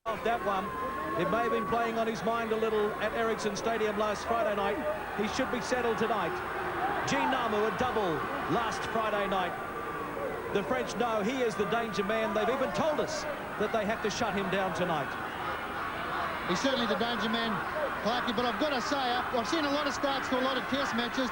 off that one. It may have been playing on his mind a little at Ericsson Stadium last Friday night. He should be settled tonight. Jean Namu, a double last Friday night. The French know he is the danger man. They've even told us that they have to shut him down tonight. He's certainly the danger man, Clarkie, but I've got to say, I've seen a lot of starts to a lot of test matches.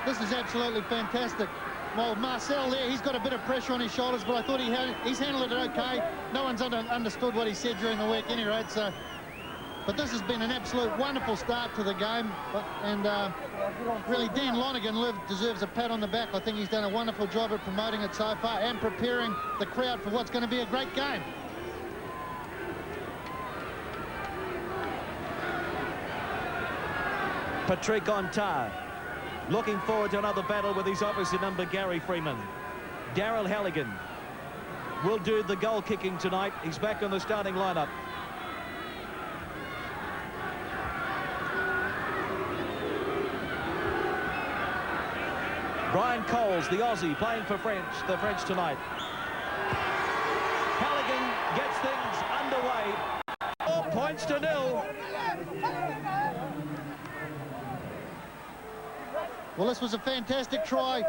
This is absolutely fantastic. Well, Marcel there, he's got a bit of pressure on his shoulders, but I thought he's handled it okay. No one's understood what he said during the week at any rate, so... But this has been an absolute wonderful start to the game, and really Dan Lonergan deserves a pat on the back. I think he's done a wonderful job at promoting it so far and preparing the crowd for what's going to be a great game. Patrick Ontard looking forward to another battle with his opposite number, Gary Freeman. Daryl Halligan will do the goal kicking tonight. He's back on the starting lineup. Brian Coles, the Aussie, playing for the French tonight. Halligan gets things underway. 4 points to 0. Well, this was a fantastic try.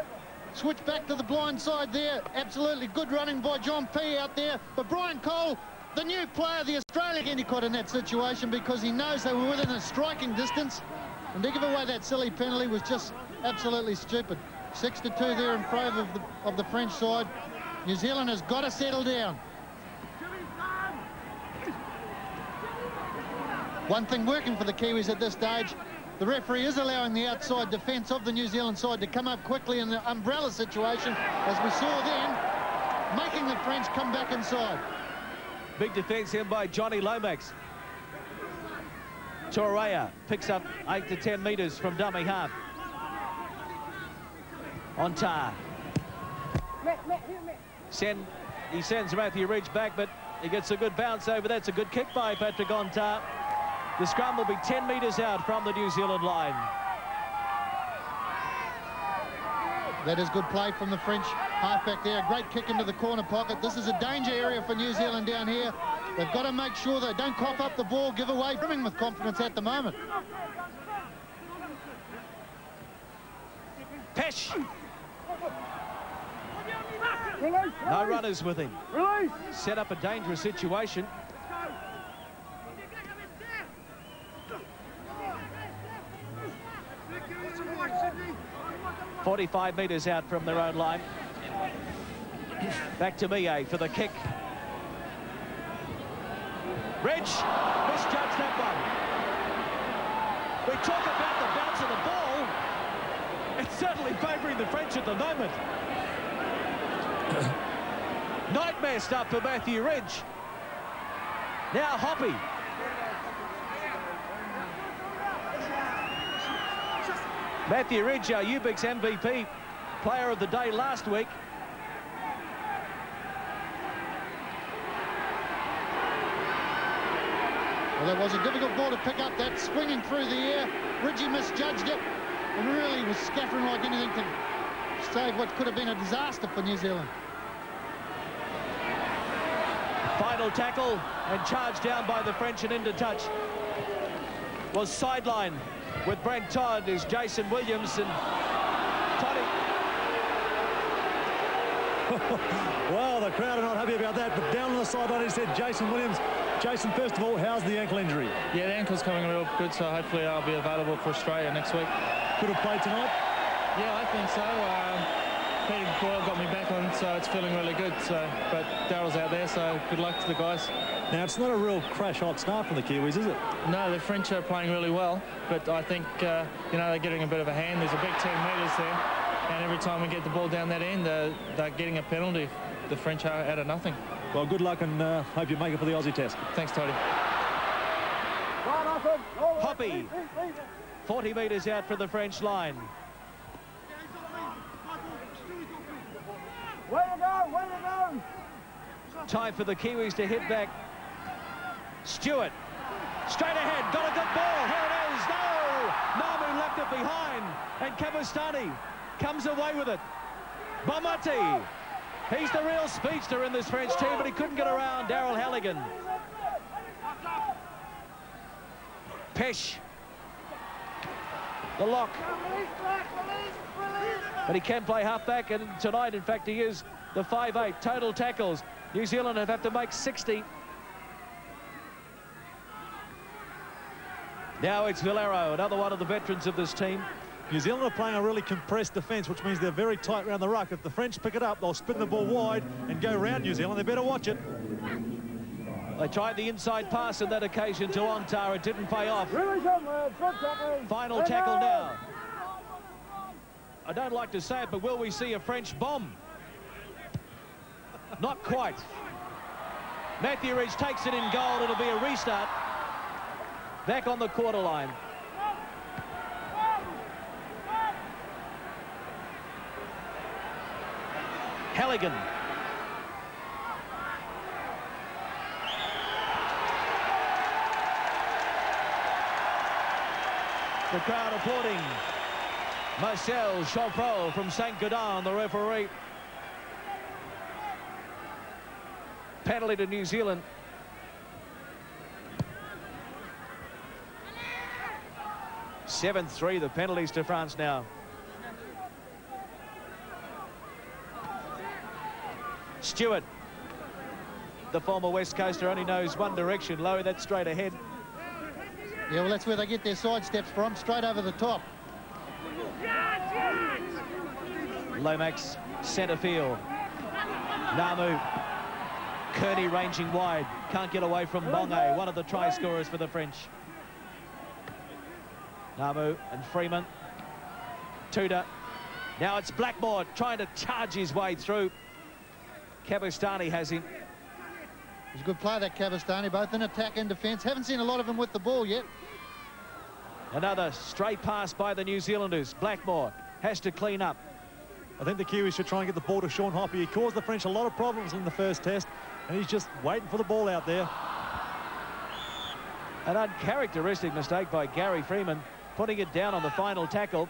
Switch back to the blind side there. Absolutely good running by John P out there. But Brian Cole, the new player, the Australian, getting caught in that situation because he knows they were within a striking distance. And to give away that silly penalty was just absolutely stupid. 6-2 there in favour of the French side. New Zealand has got to settle down. One thing working for the Kiwis at this stage, the referee is allowing the outside defence of the New Zealand side to come up quickly in the umbrella situation, as we saw then, making the French come back inside. Big defence here by Johnny Lomax. Torreira picks up 8 to 10 metres from dummy half. Ontard. He sends Matthew Ridge back, but he gets a good bounce over. That's a good kick by Patrick Ontard. The scrum will be 10 metres out from the New Zealand line. That is good play from the French halfback there. Great kick into the corner pocket. This is a danger area for New Zealand down here. They've got to make sure they don't cough up the ball, give away, brimming with confidence at the moment. Pesh. No runners with him. Set up a dangerous situation. .45 metres out from their own line. Back to Mie for the kick. Ridge misjudged that one. We talk about the bounce of the ball. It's certainly favouring the French at the moment. Nightmare stuff for Matthew Ridge. Now Hoppy. Matthew Ridge, our Ubix MVP, player of the day last week. Well, that was a difficult ball to pick up, that swinging through the air. Ridgey misjudged it and really was scattering like anything to save what could have been a disaster for New Zealand. Final tackle and charged down by the French and into touch. Was sidelined with Brent Todd is Jason Williams and Toddy. Well, the crowd are not happy about that, but down on the sideline he said Jason Williams. Jason, first of all, how's the ankle injury? Yeah, the ankle's coming real good, so hopefully I'll be available for Australia next week. Could have played tonight? Yeah, I think so. Peter Boyle got me back on, so it's feeling really good. But Daryl's out there, so good luck to the guys. Now, it's not a real crash-hot start for the Kiwis, is it? No, the French are playing really well, but I think, you know, they're getting a bit of a hand. There's a big 10 metres there, and every time we get the ball down that end, they're getting a penalty. The French are out of nothing. Well, good luck, and hope you make it for the Aussie test. Thanks, Toddy. Hoppy, 40 metres out for the French line. Way to go, way to go! Time for the Kiwis to hit back. Stewart, straight ahead, got a good ball, here it is, no! Namu left it behind, and Kabustani comes away with it. Bomati, he's the real speedster in this French team, but he couldn't get around Daryl Halligan. Pesh. The lock. But he can play halfback, and tonight, in fact, he is the 5'8". Total tackles. New Zealand have to make 60. Now it's Valero, another one of the veterans of this team. New Zealand are playing a really compressed defence, which means they're very tight around the ruck. If the French pick it up, they'll spin the ball wide and go round New Zealand. They better watch it. They tried the inside pass on that occasion to Ontar. It didn't pay off. Final tackle now. I don't like to say it, but will we see a French bomb? Not quite. Matthew Ridge takes it in goal. It'll be a restart. Back on the quarter line. Halligan. The crowd applauding Marcel Chaufrot from St. Gaudin, the referee. Penalty to New Zealand. (7-3) the penalties to France now. Stewart, the former West Coaster, only knows one direction. Low, that's straight ahead. Yeah, well, that's where they get their side steps from, straight over the top. Lomax, centre field. Namu. Kearney ranging wide. Can't get away from Monge, one of the try scorers for the French. Namu and Freeman. Tudor. Now it's Blackmore trying to charge his way through. Kabustani has him. He's a good player, that Kabustani, both in attack and defence. Haven't seen a lot of him with the ball yet. Another straight pass by the New Zealanders. Blackmore has to clean up. I think the Kiwis should try and get the ball to Sean Hoppe. He caused the French a lot of problems in the first test, and he's just waiting for the ball out there. An uncharacteristic mistake by Gary Freeman, putting it down on the final tackle.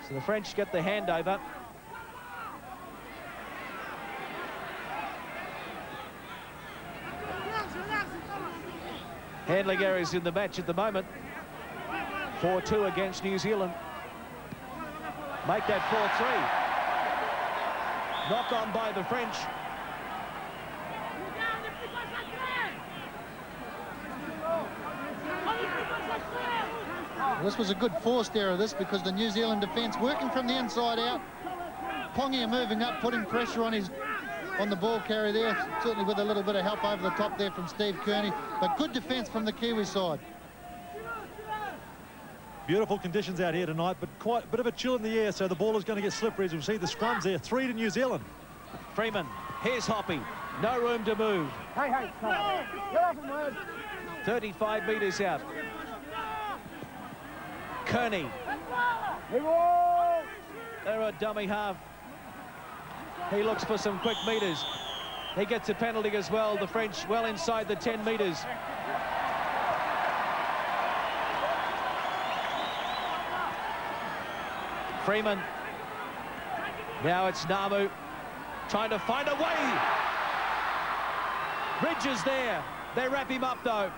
So the French get the handover. Handling errors in the match at the moment. 4-2 against New Zealand. Make that 4-3. Knock on by the French. This was a good forced error, this, because the New Zealand defence working from the inside out. Pongia moving up, putting pressure on the ball carrier there, certainly with a little bit of help over the top there from Steve Kearney, but good defence from the Kiwi side. Beautiful conditions out here tonight, but quite a bit of a chill in the air, so the ball is going to get slippery. As we'll see the scrums there, 3 to New Zealand. Freeman, here's Hoppe, no room to move. Hey, get off him, man. 35 metres out. Kearney. They're a dummy half. He looks for some quick metres. He gets a penalty as well. The French well inside the 10 metres. Freeman. Now it's Namu trying to find a way. Ridge is there. They wrap him up though.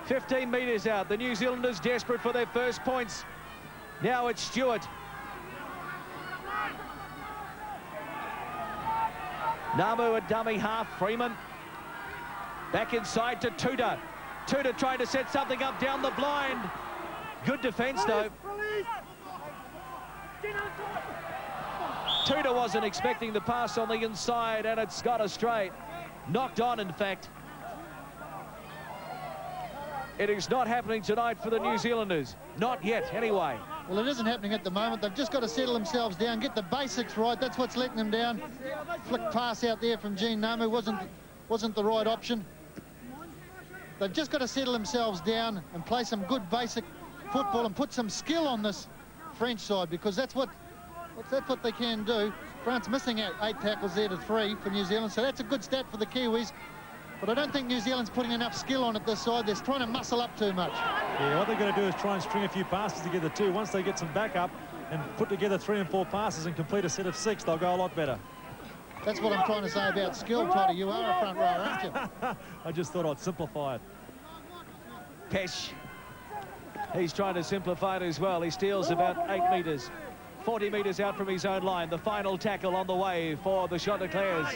15 metres out. The New Zealanders desperate for their first points. Now it's Stewart. Namu a dummy half. Freeman back inside to Tudor. Tudor trying to set something up down the blind. Good defence though. Tudor wasn't expecting the pass on the inside, and it's got astray. Knocked on, in fact. It is not happening tonight for the New Zealanders. Not yet, anyway. Well, it isn't happening at the moment. They've just got to settle themselves down, get the basics right. That's what's letting them down. Flick pass out there from Gene Namu wasn't the right option. They've just got to settle themselves down and play some good basic football and put some skill on this French side, because that's what they can do. France missing out 8 tackles there to 3 for New Zealand, so that's a good stat for the Kiwis. But I don't think New Zealand's putting enough skill on it this side. They're trying to muscle up too much. Yeah, what they're going to do is try and string a few passes together too. Once they get some backup and put together 3 and 4 passes and complete a set of 6, they'll go a lot better. That's what I'm trying to say about skill, Toddy. You are a front rower, aren't you? I just thought I'd simplify it. Pesh. He's trying to simplify it as well. He steals about 8 metres. 40 metres out from his own line. The final tackle on the way for the Chanticleers.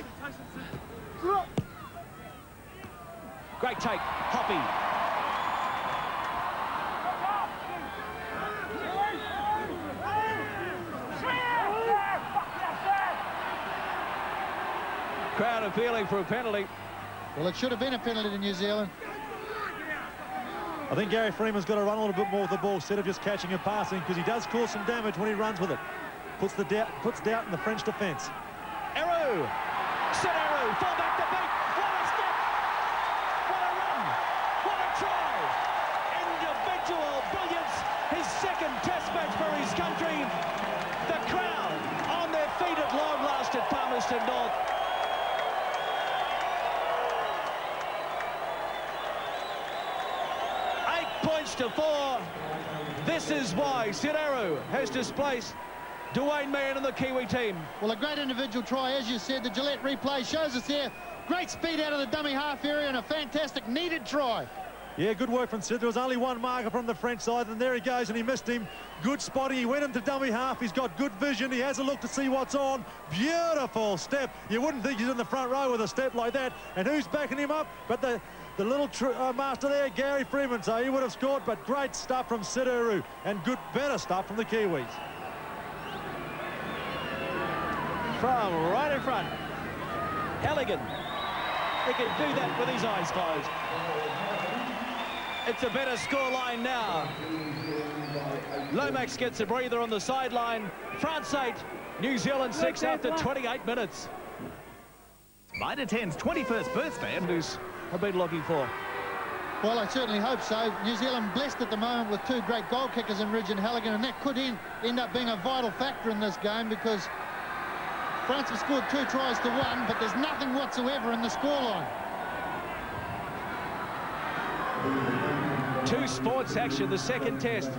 Great take. Hoppy. Crowd appealing for a penalty. Well, it should have been a penalty to New Zealand. I think Gary Freeman's got to run a little bit more with the ball instead of just catching and passing, because he does cause some damage when he runs with it. Puts doubt in the French defence. Eru! Sid Eru! Fall back to beat! What a step! What a run! What a try! Individual brilliance! His second test match for his country. The crowd on their feet at long last at Palmerston North. To 4. This is why Sid Eru has displaced Dwayne Mann and the Kiwi team. Well, a great individual try, as you said. The Gillette replay shows us there. Great speed out of the dummy half area and a fantastic needed try. Yeah, good work from Sid. There was only one marker from the French side, and there he goes, and he missed him. Good spotting. He went into dummy half. He's got good vision. He has a look to see what's on. Beautiful step. You wouldn't think he's in the front row with a step like that. And who's backing him up? But the little master there, Gary Freeman. So he would have scored, but great stuff from Sid Eru, and better stuff from the Kiwis. From right in front, Halligan. He can do that with his eyes closed. It's a better scoreline now. Lomax gets a breather on the sideline. France 8, New Zealand 6 after 28 minutes. Mitre 10's 21st birthday and who's I've been looking for. Well, I certainly hope so. New Zealand blessed at the moment with 2 great goal kickers in Ridge and Halligan, and that could end up being a vital factor in this game, because France have scored 2 tries to 1, but there's nothing whatsoever in the scoreline. 2 sports action, the second test.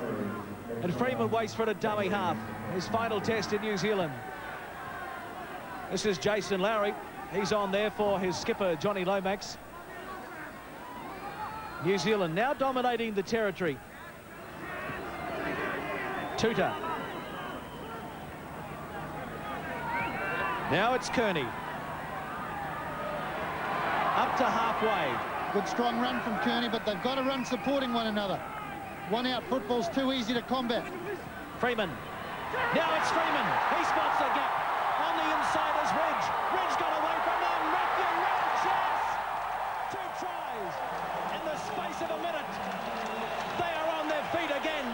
And Freeman waits for it at dummy half. His final test in New Zealand. This is Jason Lowry. He's on there for his skipper, Johnny Lomax. New Zealand now dominating the territory. Tuta. Now it's Kearney. Up to halfway. Good strong run from Kearney, but they've got to run supporting one another. One out football's too easy to combat. Freeman. Now it's Freeman. He spots the gap. On the inside is Ridge. Ridge got away from them. Matthew Ridge, yes! 2 tries in the space of a minute. They are on their feet again.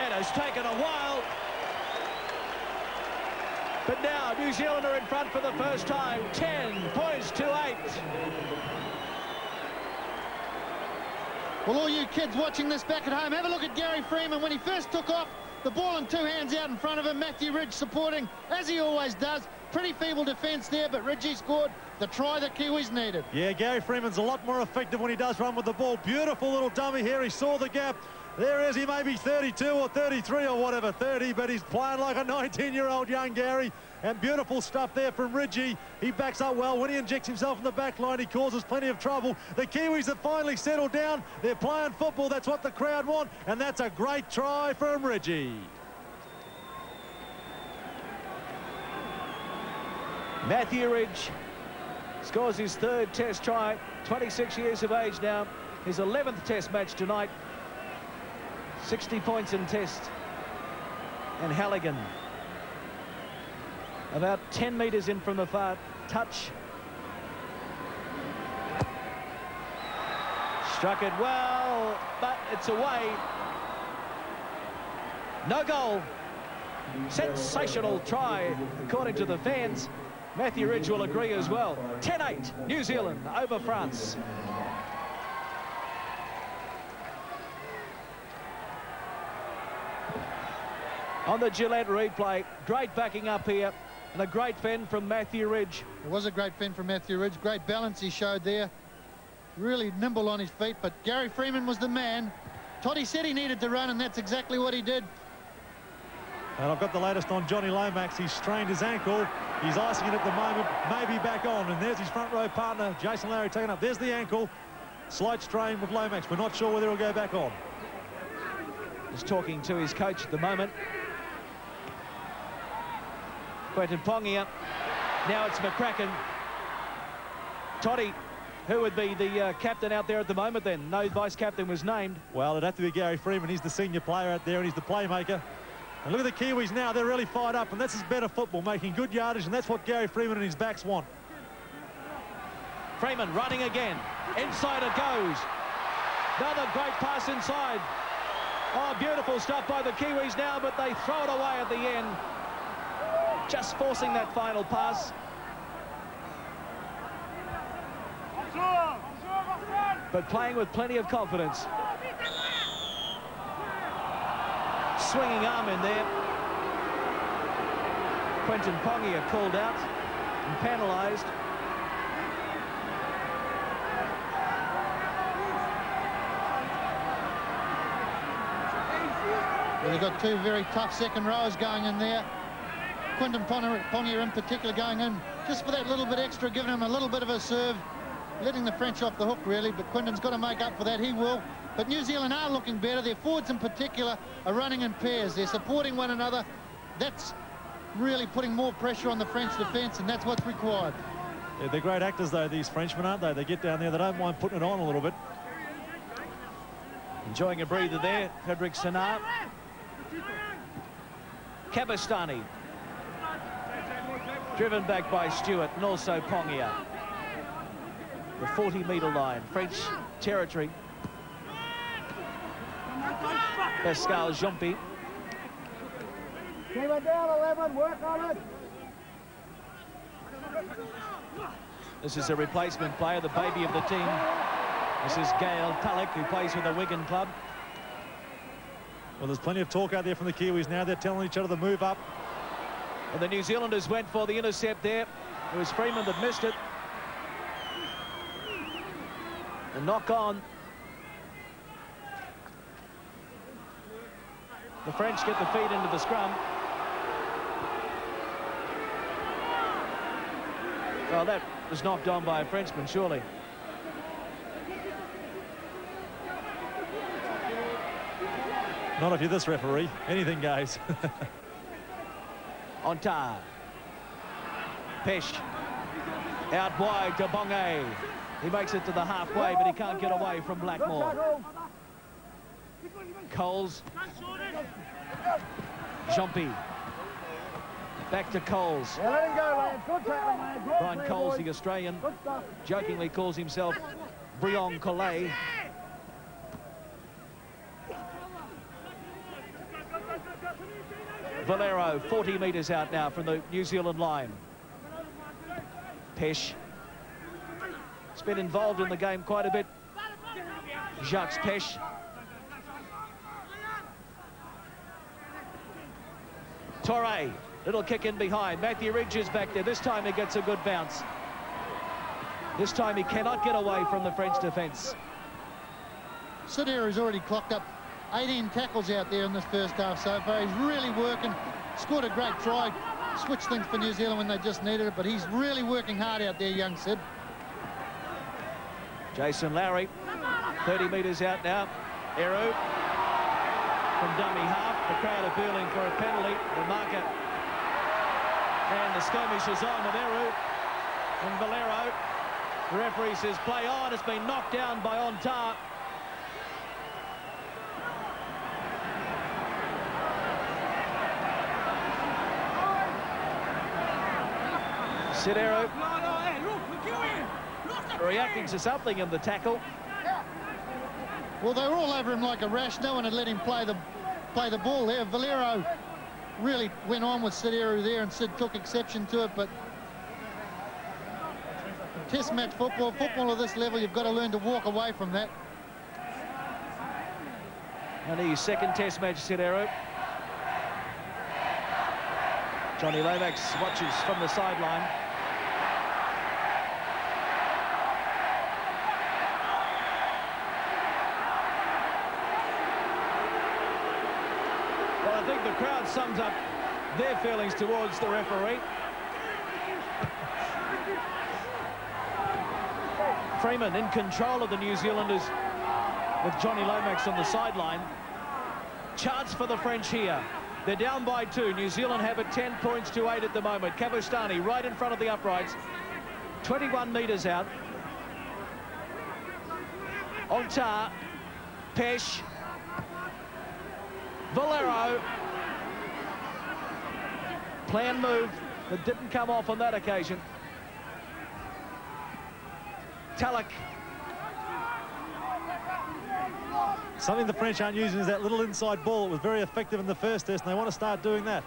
It has taken a while. But now New Zealand are in front for the first time. 10 points to 8. Well, all you kids watching this back at home, have a look at Gary Freeman. When he first took off, the ball in 2 hands out in front of him. Matthew Ridge supporting, as he always does. Pretty feeble defence there, but Ridgey scored the try the Kiwis needed. Yeah, Gary Freeman's a lot more effective when he does run with the ball. Beautiful little dummy here. He saw the gap. There is, he may be 32 or 33 or whatever, 30, but he's playing like a 19-year-old young Gary. And beautiful stuff there from Ridgey. He backs up well. When he injects himself in the back line, he causes plenty of trouble. The Kiwis have finally settled down. They're playing football. That's what the crowd want. And that's a great try from Ridgey. Matthew Ridge scores his 3rd test try. 26 years of age now. His 11th test match tonight. 60 points in test. And Halligan about 10 metres in from the far touch. Struck it well, but it's away. No goal. Sensational try, according to the fans. Matthew Ridge will agree as well. 10-8, New Zealand over France. On the Gillette replay, great backing up here, and a great fend from Matthew Ridge. It was a great fend from Matthew Ridge. Great balance he showed there. Really nimble on his feet, but Gary Freeman was the man. Toddy said he needed to run, and that's exactly what he did. And I've got the latest on Johnny Lomax. He's strained his ankle. He's icing it at the moment, maybe back on. And there's his front row partner, Jason Lowry, taking up. There's the ankle. Slight strain with Lomax. We're not sure whether he'll go back on. He's talking to his coach at the moment. Quentin Pongia. Now it's McCracken. Toddy, who would be the captain out there at the moment then? No vice-captain was named. Well, it'd have to be Gary Freeman. He's the senior player out there and he's the playmaker. And look at the Kiwis now. They're really fired up and that's his better football, making good yardage, and that's what Gary Freeman and his backs want. Freeman running again. Inside it goes. Another great pass inside. Oh, beautiful stuff by the Kiwis now, but they throw it away at the end. Just forcing that final pass. But playing with plenty of confidence. Swinging arm in there. Quentin Pongia called out and penalised. Well, they've got two very tough second rows going in there. Quentin Pongia in particular going in just for that little bit extra, giving him a little bit of a serve, letting the French off the hook really, but Quentin's got to make up for that. He will. But New Zealand are looking better. Their forwards in particular are running in pairs. They're supporting one another. That's really putting more pressure on the French defence, and that's what's required. Yeah, they're great actors though, these Frenchmen, aren't they? They get down there, they don't mind putting it on a little bit. Enjoying a breather there, Frederick Sinar. Kabastani. Driven back by Stewart and also Pongia. The 40-metre line, French territory. Pascal Jumpy. Keep it down, 11. Work on it. This is a replacement player, the baby of the team. This is Gail Tulloch, who plays with the Wigan club. Well, there's plenty of talk out there from the Kiwis now. They're telling each other to move up. And the New Zealanders went for the intercept there. It was Freeman that missed it. A knock on. The French get the feed into the scrum. Well, that was knocked on by a Frenchman, surely. Not if you're this referee. Anything goes. Ontar. Pesh. Out wide to Bonge. He makes it to the halfway, but he can't get away from Blackmore. Coles. Jumpy. Back to Coles. Yeah, let him go, lad. Good tackling, lad. Good Brian play, Coles, boys. the Australian, Good stuff. jokingly calls himself Brion Collet. Valero, 40 metres out now from the New Zealand line. Pesh. He's been involved in the game quite a bit. Jacques Pesh. Torre, little kick in behind. Matthew Ridge is back there. This time he gets a good bounce. This time he cannot get away from the French defence. Sidera has already clocked up 18 tackles out there in this first half so far. He's really working. Scored a great try. Switched things for New Zealand when they just needed it, but he's really working hard out there, young Sid. Jason Lowry, 30 metres out now. Eru from dummy half. The crowd appealing for a penalty. The marker. And the skirmish is on with Eru and Valero. The referee says play on. It's been knocked down by Ontar. Sidero reacting to something in the tackle. Well, they were all over him like a rash. No one had let him play the ball there. Valero really went on with Sidera there, and Sid took exception to it, but test match football at this level, you've got to learn to walk away from that. And his second test match, Sidero. Johnny Lomax watches from the sideline. Well, I think the crowd sums up their feelings towards the referee. Freeman in control of the New Zealanders with Johnny Lomax on the sideline. Chance for the French here. They're down by 2. New Zealand have it 10 points to 8 at the moment. Kabustani right in front of the uprights. 21 metres out. Ontar, Pesh, Valero. Plan move that didn't come off on that occasion. Talek. Something the French aren't using is that little inside ball. It was very effective in the first test, and they want to start doing that.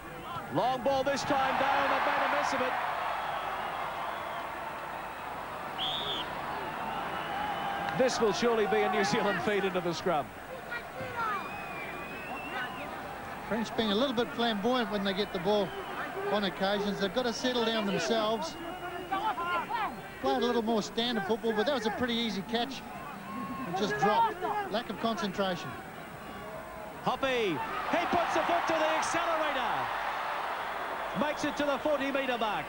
Long ball this time, Dale. They've made a mess of it. This will surely be a New Zealand feed into the scrum. French being a little bit flamboyant when they get the ball on occasions. They've got to settle down themselves. Played a little more standard football, but that was a pretty easy catch. It just dropped. Lack of concentration. Hoppy, he puts the foot to the accelerator. Makes it to the 40-metre mark.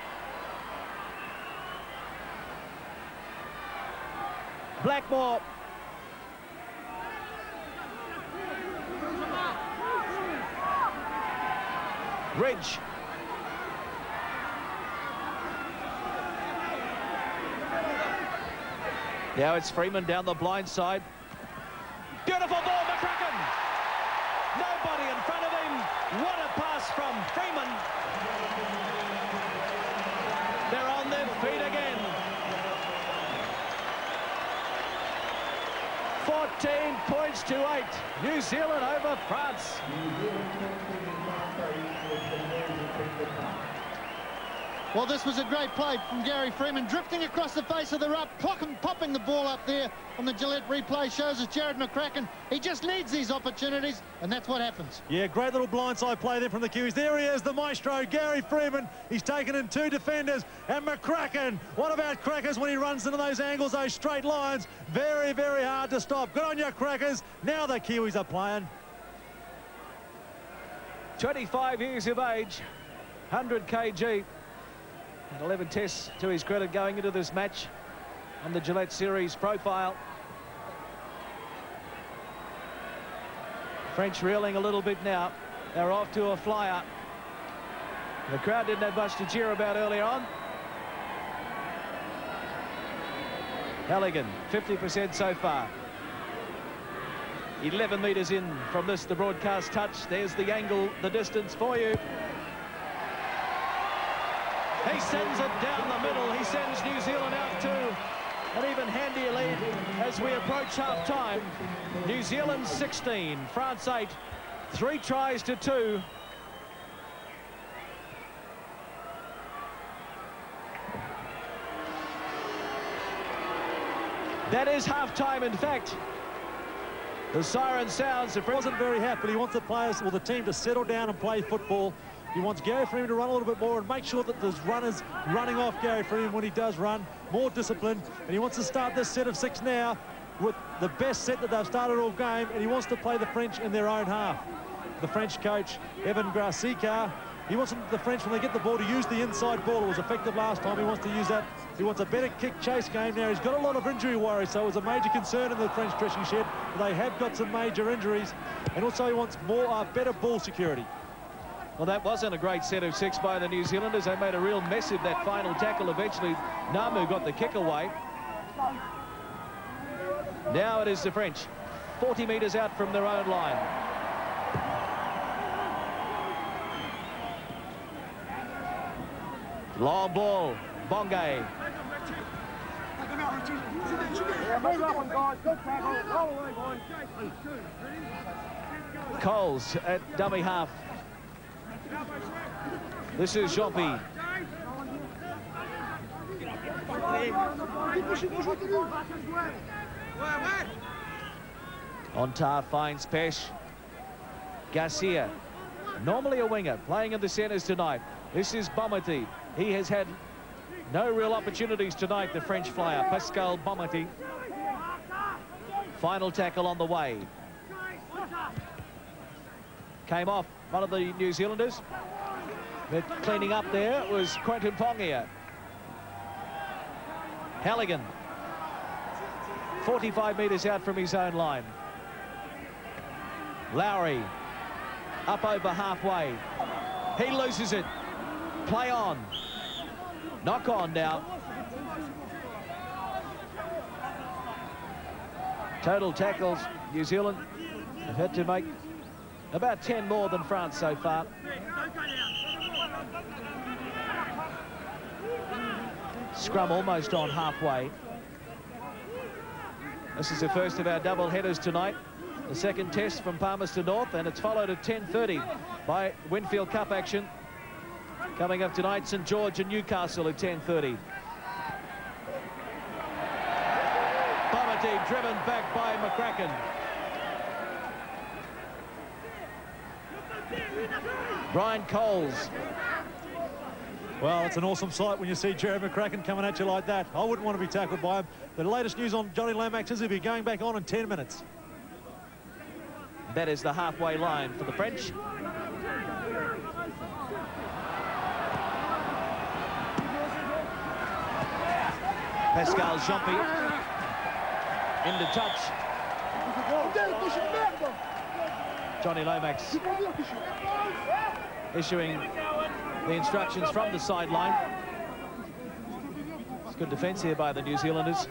Blackmore. Ridge. Now it's Freeman down the blind side. Beautiful ball, McCracken. Nobody in front of him. What a pass from Freeman. They're on their feet again. 14 points to 8. New Zealand over France. Well, this was a great play from Gary Freeman, drifting across the face of the ruck, popping the ball up there on the Gillette replay. Shows us Jared McCracken. He just needs these opportunities, and that's what happens. Yeah, great little blindside play there from the Kiwis. There he is, the maestro, Gary Freeman. He's taken in 2 defenders, and McCracken. What about Crackers when he runs into those angles, those straight lines? Very, very hard to stop. Good on you, Crackers. Now the Kiwis are playing. 25 years of age, 100 kg. And 11 tests to his credit going into this match on the Gillette Series profile. French reeling a little bit now. They're off to a flyer. The crowd didn't have much to cheer about earlier on. Halligan, 50% so far. 11 metres in from this, the broadcast touch. There's the angle, the distance for you. He sends it down the middle. He sends New Zealand out to an even handier lead as we approach half-time. New Zealand 16, France 8, 3 tries to 2. That is half-time, in fact. The siren sounds. He wasn't very happy, but he wants the players or the team to settle down and play football. He wants Gary Freeman to run a little bit more and make sure that there's runners running off Gary Freeman when he does run. More discipline. And he wants to start this set of 6 now with the best set that they've started all game. And he wants to play the French in their own half. The French coach, Evan Grassica, he wants the French, when they get the ball, to use the inside ball. It was effective last time. He wants to use that. He wants a better kick-chase game now. He's got a lot of injury worries, so it was a major concern in the French dressing shed. They have got some major injuries. And also he wants more, better ball security. Well, that wasn't a great set of 6 by the New Zealanders. They made a real mess of that final tackle. Eventually, Namu got the kick away. Now it is the French, 40 metres out from their own line. Long ball, Bongay. Coles at dummy half. This is Jean-Pi. Ontar finds Pesh. Garcia, normally a winger, playing in the centres tonight. This is Bomati. He has had no real opportunities tonight, the French flyer, Pascal Bomati. Final tackle on the way. Came off one of the New Zealanders. But cleaning up there was Quentin Pongia. Halligan. 45 metres out from his own line. Lowry up over halfway. He loses it. Play on. Knock on now. Total tackles, New Zealand have had to make about 10 more than France so far. Scrum almost on halfway. This is the first of our double headers tonight. The second test from Palmerston North, and it's followed at 10:30 by Winfield Cup action. Coming up tonight, St George and Newcastle at 10:30. Bomartey driven back by McCracken. Brian Coles. Well, it's an awesome sight when you see Jerry McCracken coming at you like that. I wouldn't want to be tackled by him. The latest news on Johnny Lomax is he'll be going back on in 10 minutes. That is the halfway line for the French. Pascal Jean-Pierre into touch. Johnny Lomax issuing the instructions from the sideline. It's good defence here by the New Zealanders.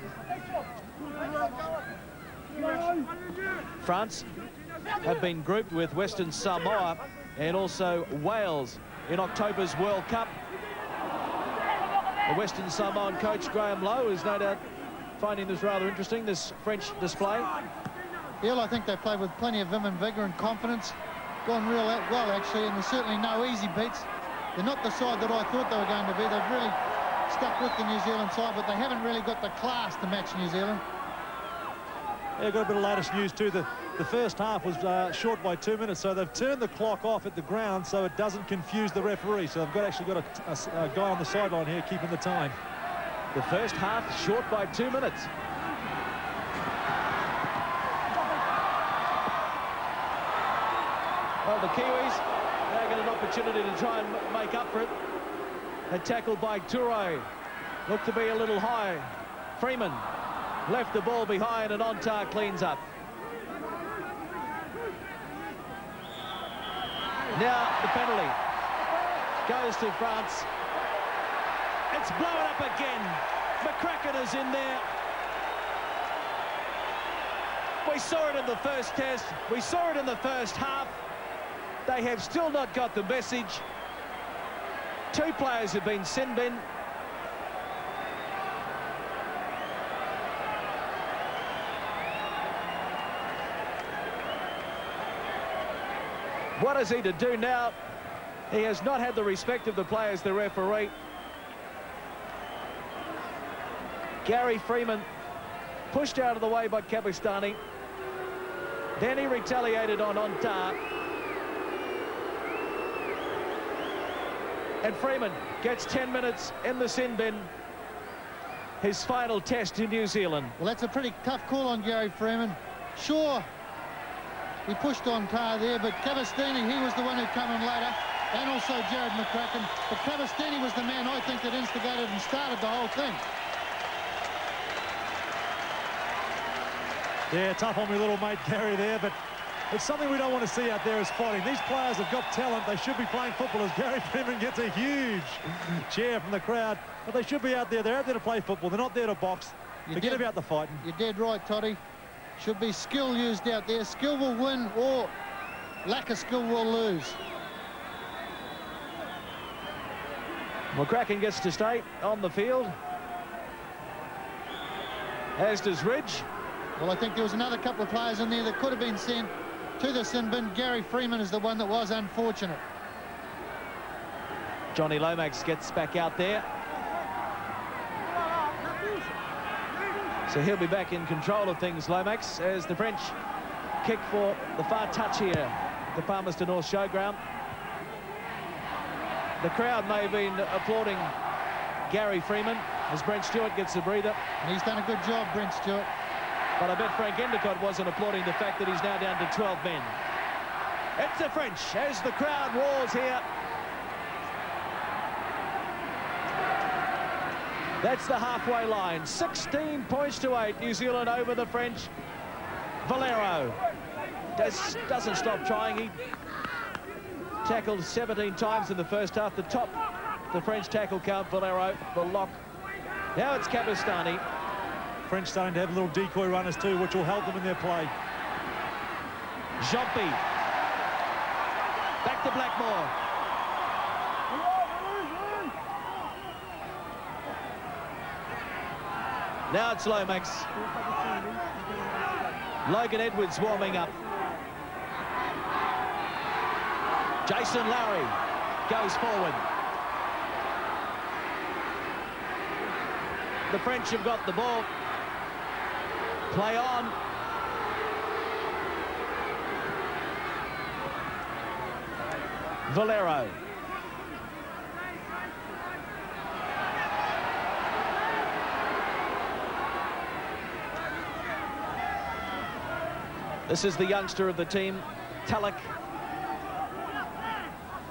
France have been grouped with Western Samoa and also Wales in October's World Cup. The Western Samoan coach Graham Lowe is no doubt finding this rather interesting, this French display. Yeah, I think they played with plenty of vim and vigour and confidence. Gone real well, actually, and there's certainly no easy beats. They're not the side that I thought they were going to be. They've really stuck with the New Zealand side, but they haven't really got the class to match New Zealand. Yeah, got a bit of latest news too. The first half was short by 2 minutes, so they've turned the clock off at the ground so it doesn't confuse the referee. So they've actually got a guy on the sideline here keeping the time. The first half short by 2 minutes. Well, the Kiwis, they get an opportunity to try and make up for it. A tackle by Toure. Looked to be a little high. Freeman left the ball behind and Ontar cleans up. Now the penalty goes to France. It's blown up again. McCracken is in there. We saw it in the first test. We saw it in the first half. They have still not got the message. Two players have been sin bin. What is he to do now? He has not had the respect of the players, the referee. Gary Freeman pushed out of the way by Kabustani. Then he retaliated on Ontar. And Freeman gets 10 minutes in the sin bin. His final test in New Zealand. Well, that's a pretty tough call on Gary Freeman. Sure, he pushed on Tar there, but Kabustani, he was the one who came in later, and also Jared McCracken. But Kabustani was the man, I think, that instigated and started the whole thing. Yeah, tough on my little mate Gary there, but it's something we don't want to see out there as fighting. These players have got talent. They should be playing football as Gary Freeman gets a huge cheer from the crowd. But they should be out there. They're out there to play football. They're not there to box. Forget about the fighting. You're dead right, Toddy. Should be skill used out there. Skill will win, or lack of skill will lose. McCracken gets to stay on the field, as does Ridge. Well, I think there was another couple of players in there that could have been sent to the sin bin. Gary Freeman is the one that was unfortunate. Johnny Lomax gets back out there. So he'll be back in control of things, Lomax, as the French kick for the far touch here at the Palmerston North Showground. The crowd may have been applauding Gary Freeman as Brent Stewart gets a breather. And he's done a good job, Brent Stewart. But I bet Frank Endicott wasn't applauding the fact that he's now down to 12 men. It's the French as the crowd roars here. That's the halfway line. 16 points to 8. New Zealand over the French. Valero doesn't stop trying. He tackled 17 times in the first half. The top, the French tackle count, Valero, the lock. Now it's Kabastani. French starting to have little decoy runners too, which will help them in their play. Jompi. Back to Blackmore. Now it's Lomax. Logan Edwards warming up. Jason Lowry goes forward. The French have got the ball. Play on. Valero. This is the youngster of the team, Tulloch.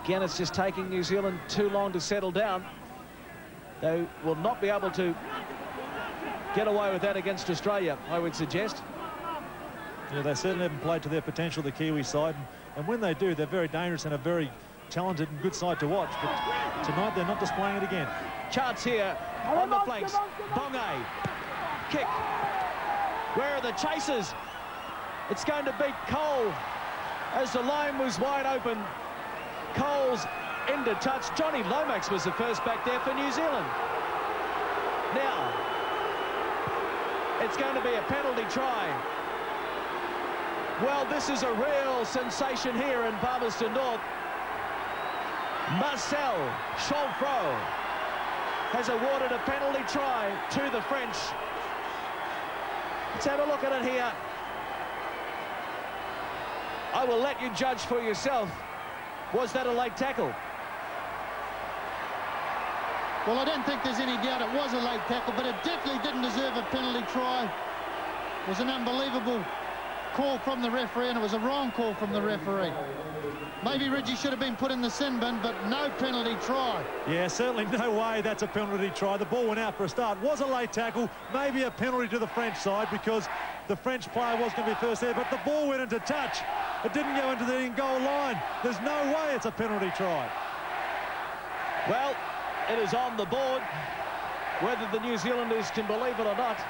Again, it's just taking New Zealand too long to settle down. They will not be able to get away with that against Australia, I would suggest. Yeah, they certainly haven't played to their potential, the Kiwi side. And when they do, they're very dangerous and a very talented and good side to watch. But tonight, they're not displaying it again. Chance here on the flanks. Bongai. Kick. Where are the chasers? It's going to beat Cole as the line was wide open. Cole's into touch. Johnny Lomax was the first back there for New Zealand. Now, it's going to be a penalty try. Well, this is a real sensation here in Palmerston North. Marcel Chanfro has awarded a penalty try to the French. Let's have a look at it here. I will let you judge for yourself. Was that a late tackle? Well, I don't think there's any doubt it was a late tackle, but it definitely didn't deserve a penalty try. It was an unbelievable call from the referee, and it was a wrong call from the referee. Maybe Reggie should have been put in the sin bin, but no penalty try. Yeah, certainly no way that's a penalty try. The ball went out for a start. Was a late tackle, maybe a penalty to the French side because the French player was going to be first there, but the ball went into touch. It didn't go into the in-goal line. There's no way it's a penalty try. Well, it is on the board, whether the New Zealanders can believe it or not.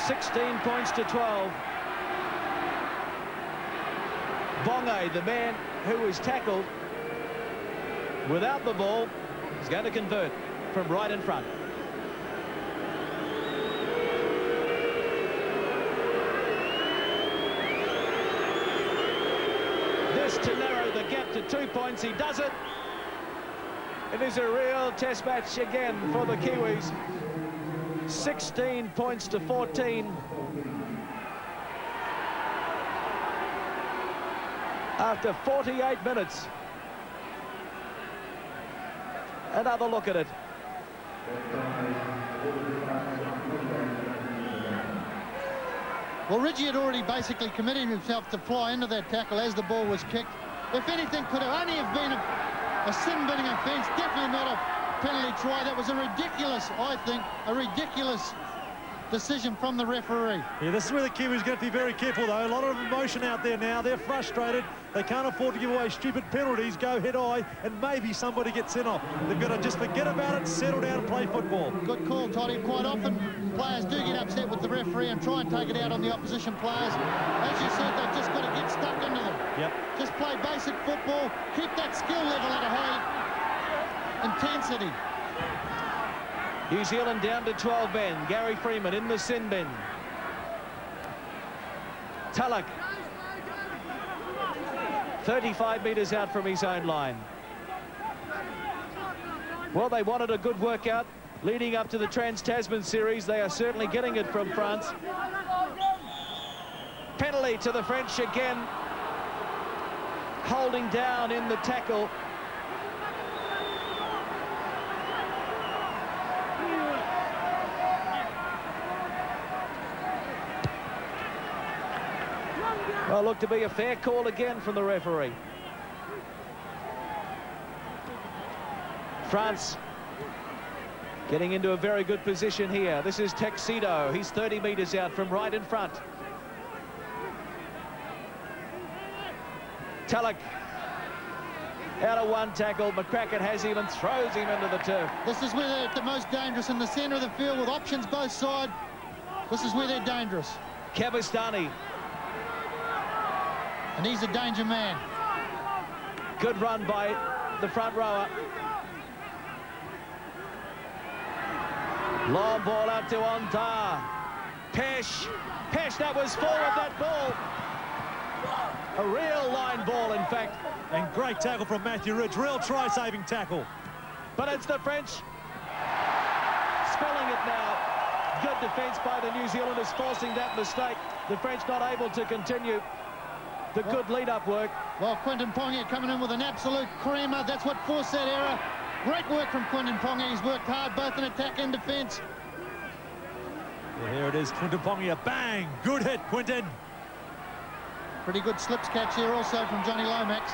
16 points to 12. Bongai, the man who was tackled without the ball, is going to convert from right in front. This to narrow the gap to 2 points. He does it. It is a real test match again for the Kiwis. 16 points to 14. After 48 minutes. Another look at it. Well, Reggie had already basically committed himself to fly into that tackle as the ball was kicked. If anything, could have only have been a sin-binning offence, definitely not a penalty try. That was a ridiculous, I think, a ridiculous decision from the referee. Yeah, this is where the Kiwis got to be very careful, though. A lot of emotion out there now. They're frustrated. They can't afford to give away stupid penalties, go head-high, and maybe somebody gets sent off. They've got to just forget about it, settle down and play football. Good call, Toddy. Quite often, players do get upset with the referee and try and take it out on the opposition players. As you said, they've just got to get stuck into them. Yep. Just play basic football, keep that skill level at a high intensity. New Zealand down to 12 men. Gary Freeman in the sin bin. Tulloch. 35 metres out from his own line. Well, they wanted a good workout leading up to the Trans-Tasman series. They are certainly getting it from France. Penalty to the French again. Holding down in the tackle. Well, looked to be a fair call again from the referee. France Getting into a very good position here. This is Tuxedo. He's 30 metres out from right in front. Tulloch out of one tackle. McCracken has him and throws him into the turf. This is where they're the most dangerous, in the centre of the field with options both sides. This is where they're dangerous. Cavastani. And he's a danger man. Good run by the front rower. Long ball out to Ontar. Pesh, that was forward, that ball. A real line ball, in fact. And great tackle from Matthew Ridge. Real try-saving tackle. But it's the French spelling it now. Good defence by the New Zealanders, forcing that mistake. The French not able to continue the good lead-up work. Well, Quinton Pongia coming in with an absolute creamer. That's what forced that error. Great work from Quinton Pongia. He's worked hard both in attack and defence. Yeah, here it is, Quinton Pongia. Bang! Good hit, Quinton. Pretty good slips catch here also from Johnny Lomax.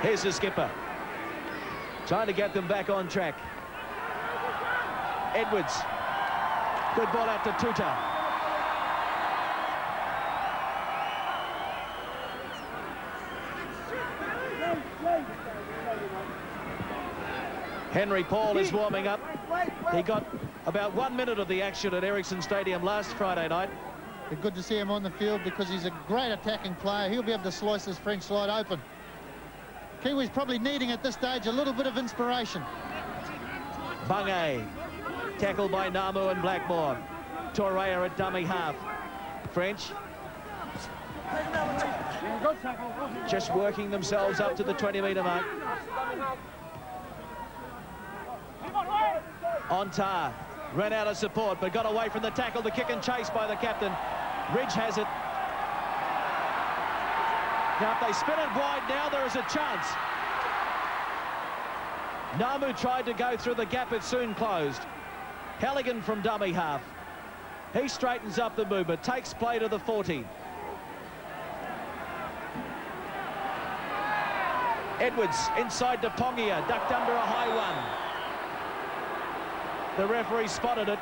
Here's the skipper. Trying to get them back on track. Edwards. Good ball out to Tuta. Henry Paul is warming up. He got about 1 minute of the action at Ericsson Stadium last Friday night. It's good to see him on the field because he's a great attacking player. He'll be able to slice this French side open. Kiwi's probably needing at this stage a little bit of inspiration. Bunge. Tackled by Namu and Blackmore. Torreira at dummy half. French just working themselves up to the 20-metre mark. Ontar ran out of support but got away from the tackle. The kick and chase by the captain. Ridge has it. Now if they spin it wide now, there is a chance. Namu tried to go through the gap, it soon closed. Halligan from dummy half. He straightens up the movement, takes play to the 40. Edwards inside to Pongia, ducked under a high one. The referee spotted it.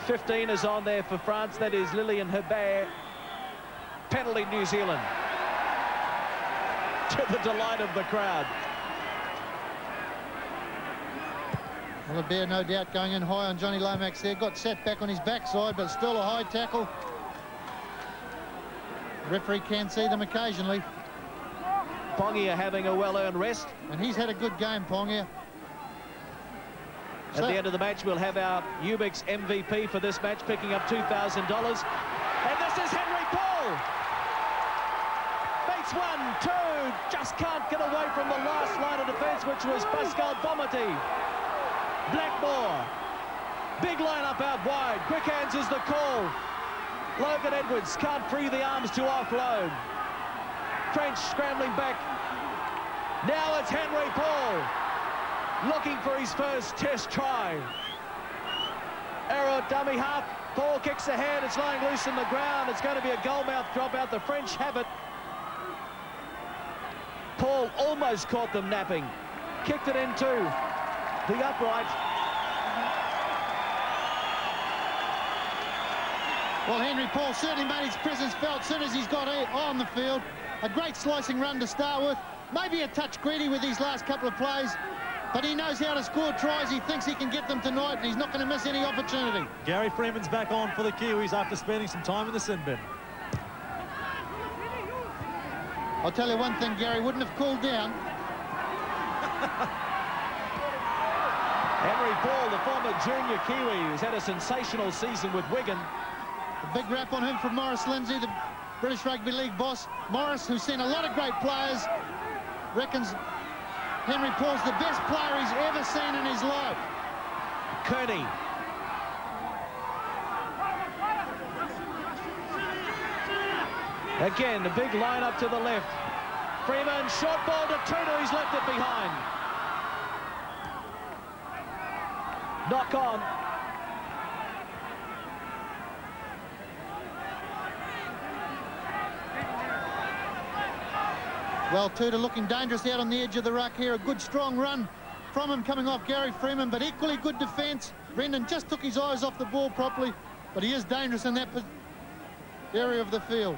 15 is on there for France. That is Lillian Hebert. Penalty New Zealand. To the delight of the crowd. Well, Hebert no doubt going in high on Johnny Lomax there. Got set back on his backside, but still a high tackle. Referee can see them occasionally. Pongia having a well-earned rest. And he's had a good game, Pongia. At the end of the match, we'll have our Ubix MVP for this match picking up $2,000. And this is Henry Paul. Beats 1, 2. Just can't get away from the last line of defence, which was Pascal Bomati. Blackmore. Big line up out wide. Quick hands is the call. Logan Edwards can't free the arms to offload. French scrambling back. Now it's Henry Paul. Looking for his first test try. Arrow dummy half. Paul kicks ahead. It's lying loose on the ground. It's going to be a goalmouth drop out. The French have it. Paul almost caught them napping. Kicked it into the upright. Well, Henry Paul certainly made his presence felt as soon as he's got on the field. A great slicing run to start with. Maybe a touch greedy with these last couple of plays. But he knows how to score tries. He thinks he can get them tonight, and he's not going to miss any opportunity. Gary Freeman's back on for the Kiwis after spending some time in the sin bin. I'll tell you one thing, Gary wouldn't have cooled down. Henry Paul, the former junior Kiwi, who's had a sensational season with Wigan. A big rap on him from Morris Lindsay, the British Rugby League boss. Morris, who's seen a lot of great players, reckons Henry Paul's the best player he's ever seen in his life. Kearney. Again, the big line up to the left. Freeman, short ball to Tutu, he's left it behind. Knock on. Well, Tudor looking dangerous out on the edge of the ruck here. A good strong run from him coming off Gary Freeman, but equally good defence. Brendan just took his eyes off the ball properly, but he is dangerous in that area of the field.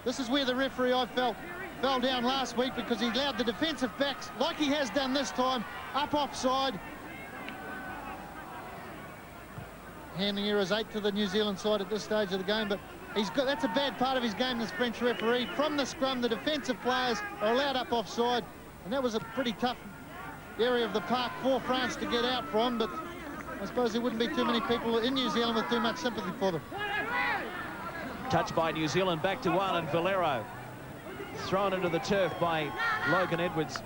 This is where the referee, I felt, fell down last week because he allowed the defensive backs, like he has done this time, up offside. Handing errors 8 to the New Zealand side at this stage of the game, but that's a bad part of his game, this French referee. From the scrum, the defensive players are allowed up offside, and that was a pretty tough area of the park for France to get out from, but I suppose there wouldn't be too many people in New Zealand with too much sympathy for them. Touch by New Zealand, back to one, and Valero thrown into the turf by Logan Edwards.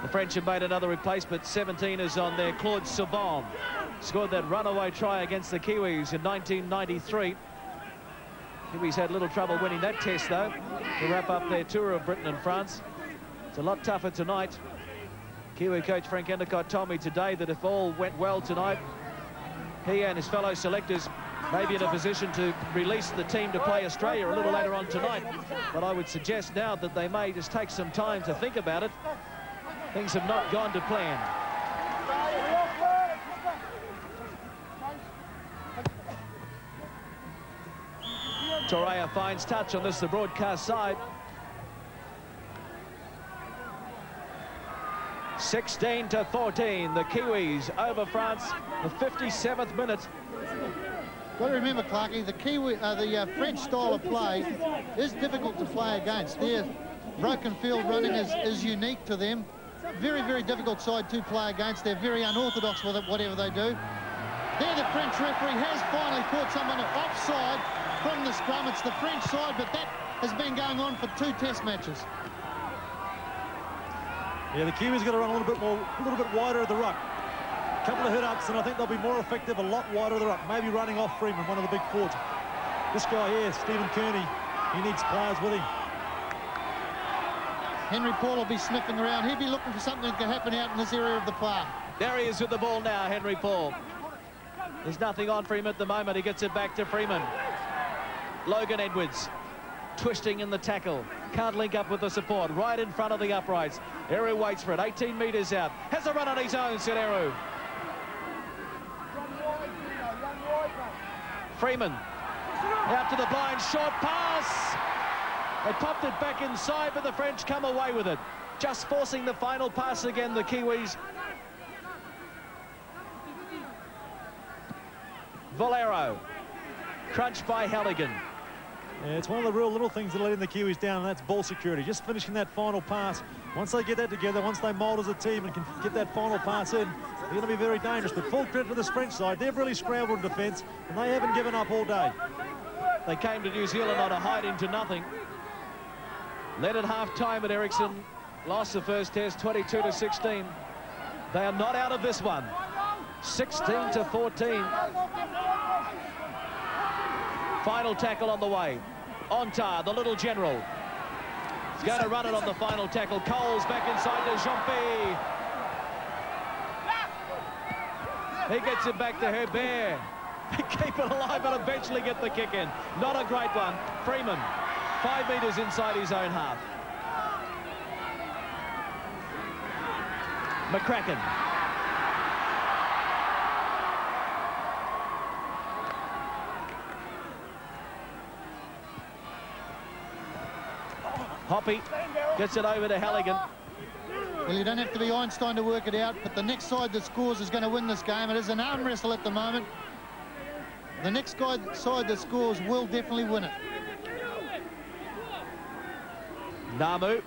The French have made another replacement. 17 is on there. Claude Sauvon scored that runaway try against the Kiwis in 1993. Kiwis had little trouble winning that test, though, to wrap up their tour of Britain and France. It's a lot tougher tonight. Kiwi coach Frank Endicott told me today that if all went well tonight, he and his fellow selectors may be in a position to release the team to play Australia a little later on tonight. But I would suggest now that they may just take some time to think about it. Things have not gone to plan. Torreira finds touch on this, the broadcast side. 16-14, the Kiwis over France, the 57th minute. Got to remember, Clarkie, the French style of play is difficult to play against. Their broken field running is unique to them. Very, very difficult side to play against. They're very unorthodox with it, whatever they do. There, the French referee has finally caught someone offside from the scrum. It's the French side, but that has been going on for 2 test matches. Yeah, the Kiwis got to run a little bit wider of the ruck. A couple of hit-ups, and I think they'll be more effective a lot wider of the ruck. Maybe running off Freeman, one of the big forwards. This guy here, Stephen Kearney, he needs players with him. Henry Paul will be sniffing around. He'll be looking for something that can happen out in this area of the park. There he is with the ball now, Henry Paul. There's nothing on for him at the moment. He gets it back to Freeman. Logan Edwards twisting in the tackle. Can't link up with the support. Right in front of the uprights. Eru waits for it. 18 metres out. Has a run on his own, said Eru. Freeman out to the blind. Short pass. They popped it back inside, but the French come away with it. Just forcing the final pass again, the Kiwis. Valero, crunched by Halligan. Yeah, it's one of the real little things that are letting the Kiwis down, and that's ball security. Just finishing that final pass. Once they get that together, once they mould as a team and can get that final pass in, they're going to be very dangerous. But full credit to this French side. They've really scrambled in defence, and they haven't given up all day. They came to New Zealand on a hiding to nothing. Led at half-time at Ericsson. Lost the first test, 22-16. They are not out of this one. 16-14. Final tackle on the way. Ontar, the little general. He's going to run it on the final tackle. Coles back inside to Jean-Pierre. He gets it back to Herbert. Keep it alive and eventually get the kick in. Not a great one. Freeman, 5 metres inside his own half. McCracken. Hoppy gets it over to Halligan. Well, you don't have to be Einstein to work it out, but the next side that scores is going to win this game. It is an arm wrestle at the moment. The next side that scores will definitely win it. Namu.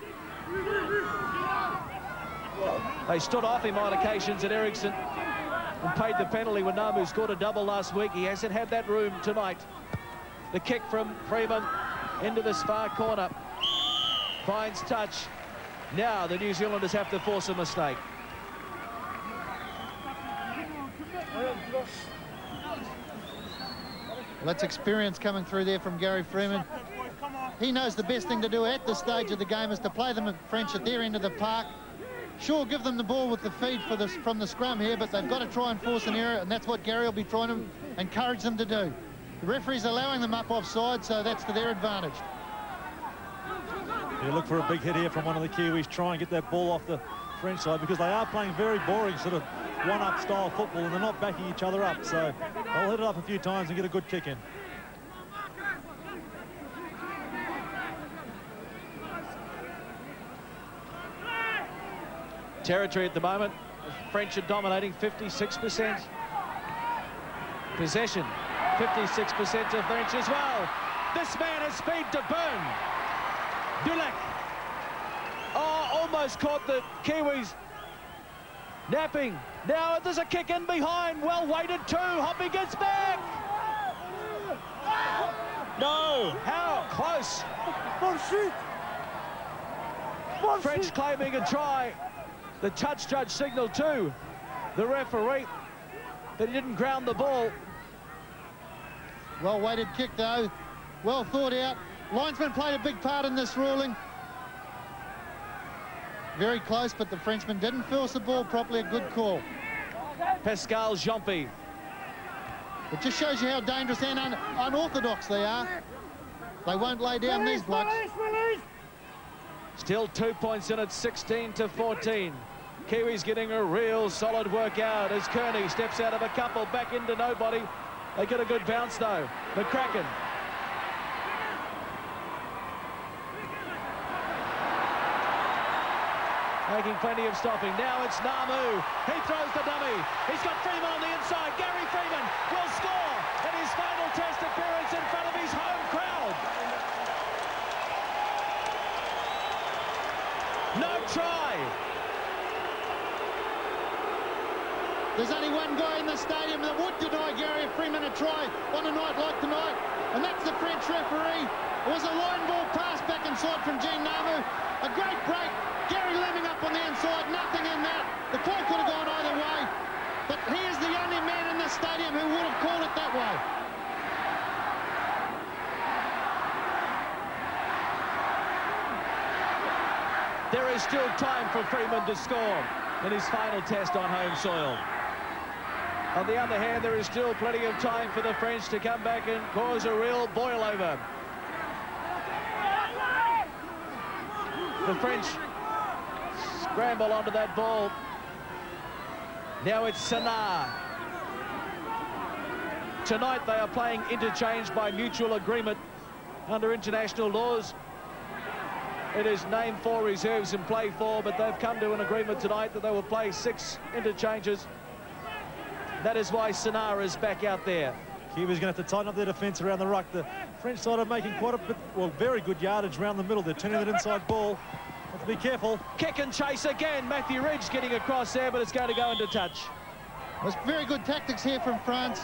They stood off him on occasions at Ericsson and paid the penalty when Namu scored a double last week. He hasn't had that room tonight. The kick from Freeman into this far corner. Finds touch. Now the New Zealanders have to force a mistake. Well, that's experience coming through there from Gary Freeman. He knows the best thing to do at this stage of the game is to play them French at their end of the park. Sure, give them the ball with the feed from the scrum here, but they've got to try and force an error, and that's what Gary will be trying to encourage them to do. The referee's allowing them up offside, so that's to their advantage. You look for a big hit here from one of the Kiwis. Try and get that ball off the French side, because they are playing very boring sort of one-up style football, and they're not backing each other up. So they'll hit it up a few times and get a good kick in. Territory at the moment. The French are dominating 56%. Possession, 56% to French as well. This man has speed to burn. Dulac. Oh, almost caught the Kiwis napping. Now there's a kick in behind. Well weighted too. Hoppy gets back. No, how close. French claiming a try. The touch judge signaled to the referee that he didn't ground the ball. Well weighted kick though, well thought out. Linesman played a big part in this ruling. Very close, but the Frenchman didn't force the ball properly. A good call. Pascal Jeanpi. It just shows you how dangerous and unorthodox they are. They won't lay down these blocks. Still 2 points in it, 16-14. Kiwis getting a real solid workout as Kearney steps out of a couple, back into nobody. They get a good bounce though. McCracken. Making plenty of stopping. Now it's Namu. He throws the dummy. He's got Freeman on the inside. Gary Freeman will score in his final test appearance in front of his home crowd. No try. There's only one guy in the stadium that would deny Gary Freeman a try on a night like tonight, and that's the French referee. It was a line ball pass back inside from Jean Namu. A great break. Gary Lemming up on the inside, nothing in that. The call could have gone either way, but he is the only man in the stadium who would have called it that way. There is still time for Freeman to score in his final test on home soil. On the other hand, there is still plenty of time for the French to come back and cause a real boil over. The French scramble onto that ball. Now it's Senard. Tonight they are playing interchange by mutual agreement under international laws. It is name 4 reserves and play 4, but they've come to an agreement tonight that they will play 6 interchanges. That is why Senard is back out there. Kiwi's going to have to tighten up their defence around the ruck. The French side are making quite a bit, well, very good yardage around the middle. They're turning that inside ball. Have to be careful. Kick and chase again. Matthew Ridge getting across there, but it's going to go into touch. There's very good tactics here from France.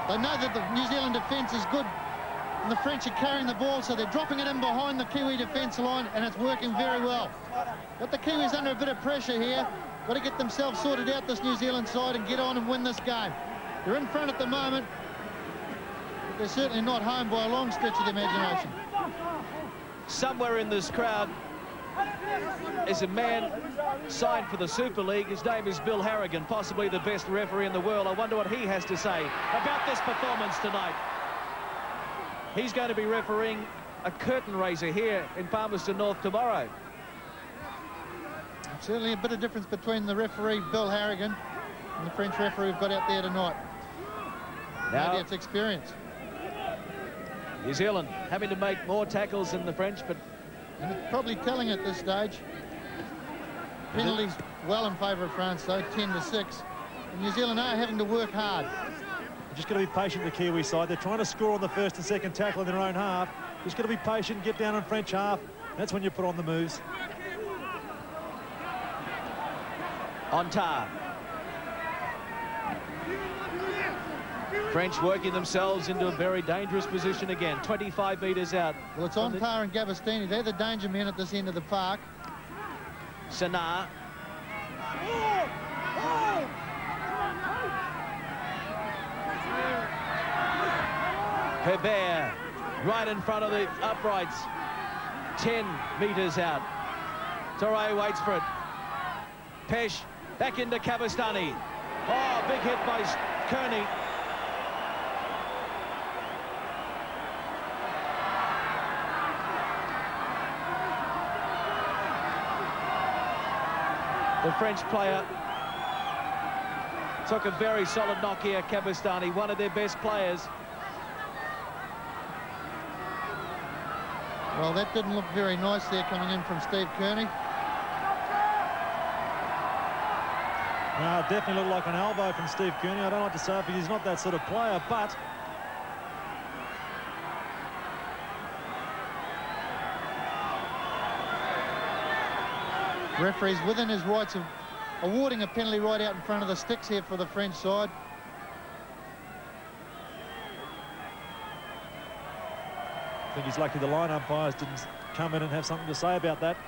They know that the New Zealand defence is good, and the French are carrying the ball, so they're dropping it in behind the Kiwi defence line, and it's working very well. But the Kiwis under a bit of pressure here. Got to get themselves sorted out, this New Zealand side, and get on and win this game. They're in front at the moment, but they're certainly not home by a long stretch of the imagination. Somewhere in this crowd is a man signed for the Super League. His name is Bill Harrigan, possibly the best referee in the world. I wonder what he has to say about this performance tonight. He's going to be refereeing a curtain raiser here in Palmerston North tomorrow. Certainly a bit of difference between the referee, Bill Harrigan, and the French referee we've got out there tonight. Now, maybe it's experience. New Zealand having to make more tackles than the French, but And it's probably telling at this stage. Penalties well in favour of France, though, 10-6. And New Zealand are having to work hard. Just got to be patient, the Kiwi side. They're trying to score on the first and second tackle in their own half. Just got to be patient, get down on French half. That's when you put on the moves. Ontar. French working themselves into a very dangerous position again. 25 metres out. Well, it's Ontar and Gabastini. They're the danger men at this end of the park. Senard. Hebert right in front of the uprights. 10 metres out. Torre waits for it. Pesh back into Cabastani. Oh, big hit by Kearney. The French player took a very solid knock here, Kabastani, one of their best players. Well, that didn't look very nice there coming in from Steve Kearney. No, it definitely looked like an elbow from Steve Kearney. I don't like to say it because he's not that sort of player, but Referee's within his rights of awarding a penalty right out in front of the sticks here for the French side. I think he's lucky the line umpires didn't come in and have something to say about that.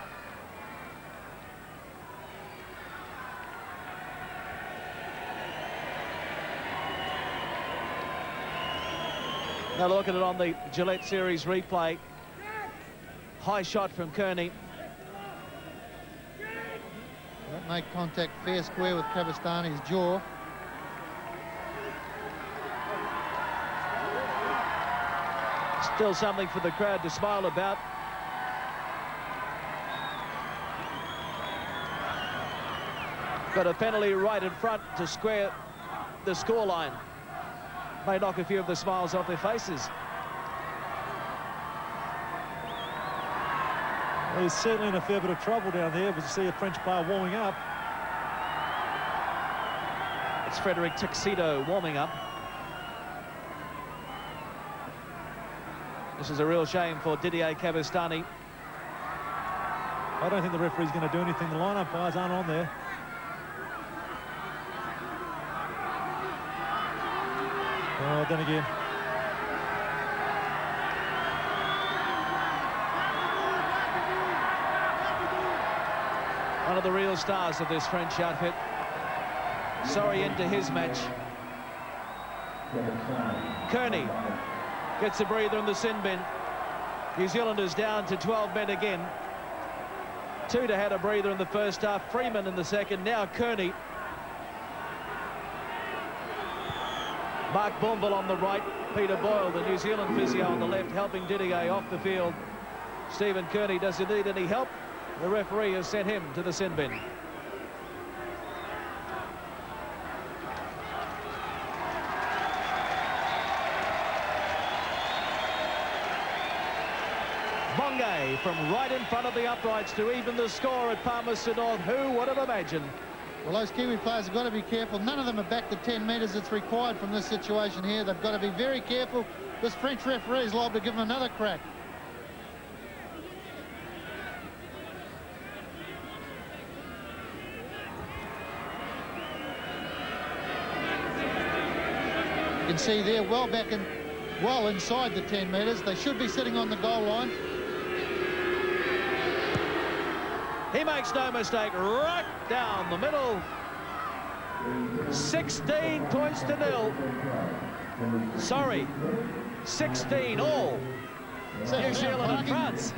Now look at it on the Gillette Series replay. High shot from Kearney. That made contact fair square with Kabastani's jaw. Still something for the crowd to smile about. Got a penalty right in front to square the scoreline. May knock a few of the smiles off their faces. Well, he's certainly in a fair bit of trouble down there, but you see a French player warming up. It's Frederic Tuxedo warming up. This is a real shame for Didier Kabastani. I don't think the referee's going to do anything. The line umpires aren't on there. Oh, then again. One of the real stars of this French outfit. Sorry into his match. Kearney gets a breather in the sin bin. New Zealand is down to 12 men again. 2 to had a breather in the first half. Freeman in the second. Now Kearney. Mark Bombal on the right. Peter Boyle, the New Zealand physio, on the left, helping Didier off the field. Stephen Kearney, does he need any help? The referee has sent him to the sin bin. Bongay from right in front of the uprights to even the score at Palmerston North. Who would have imagined? Well, those Kiwi players have got to be careful. None of them are back to 10 metres. It's required from this situation here. They've got to be very careful. This French referee is liable to give them another crack. You can see they're well inside the 10 metres. They should be sitting on the goal line. He makes no mistake, right down the middle. 16 points to 0. Sorry, 16 all. New Zealand and France.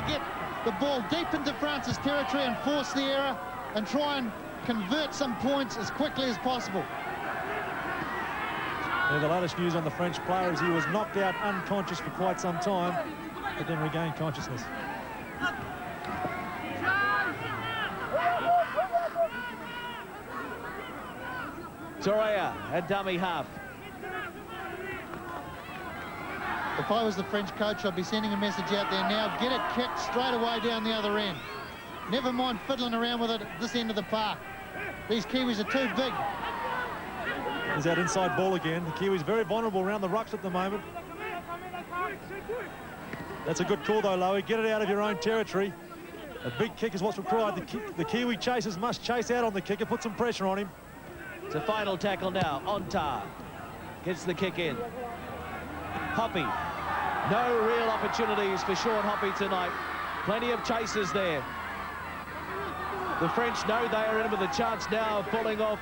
Get the ball deep into France's territory and force the error and try and convert some points as quickly as possible. Yeah, the latest news on the French player is he was knocked out unconscious for quite some time, but then regained consciousness. Torreira at dummy half. If I was the French coach, I'd be sending a message out there now. Get it kicked straight away down the other end. Never mind fiddling around with it at this end of the park. These Kiwis are too big. There's that inside ball again. The Kiwis very vulnerable around the rucks at the moment. That's a good call though, Lowy. Get it out of your own territory. A big kick is what's required. The Kiwi chasers must chase out on the kicker, put some pressure on him. It's a final tackle now. Ontar gets the kick in. Hoppy. No real opportunities for Sean Hoppy tonight. Plenty of chasers there. The French know they are in with a chance now of pulling off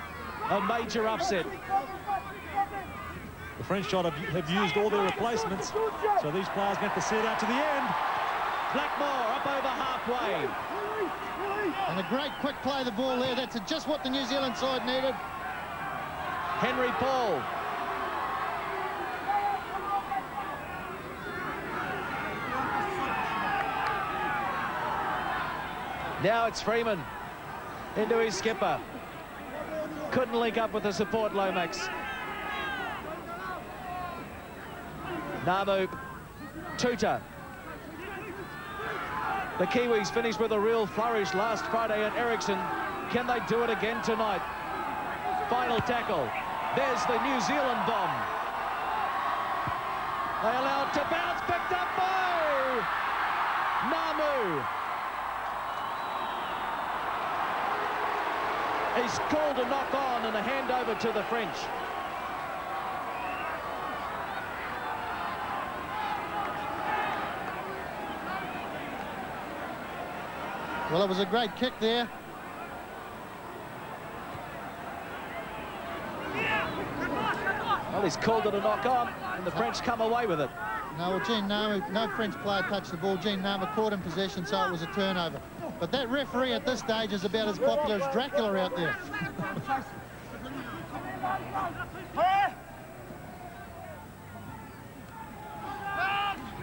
a major upset. The French side have used all their replacements, so these players get to see it out to the end. Blackmore up over halfway. And a great quick play of the ball there. That's just what the New Zealand side needed. Henry Paul. Now it's Freeman into his skipper. Couldn't link up with the support, Lomax. Namu, Tuta. The Kiwis finished with a real flourish last Friday at Ericsson. Can they do it again tonight? Final tackle. There's the New Zealand bomb. They allow it to bounce, picked up by Namu. He's called a knock on and a handover to the French. Well, it was a great kick there. Well, he's called it a knock on and the French come away with it. No, well, Gene Namu, no French player touched the ball. Gene Namu caught in possession, so it was a turnover. But that referee at this stage is about as popular as Dracula out there.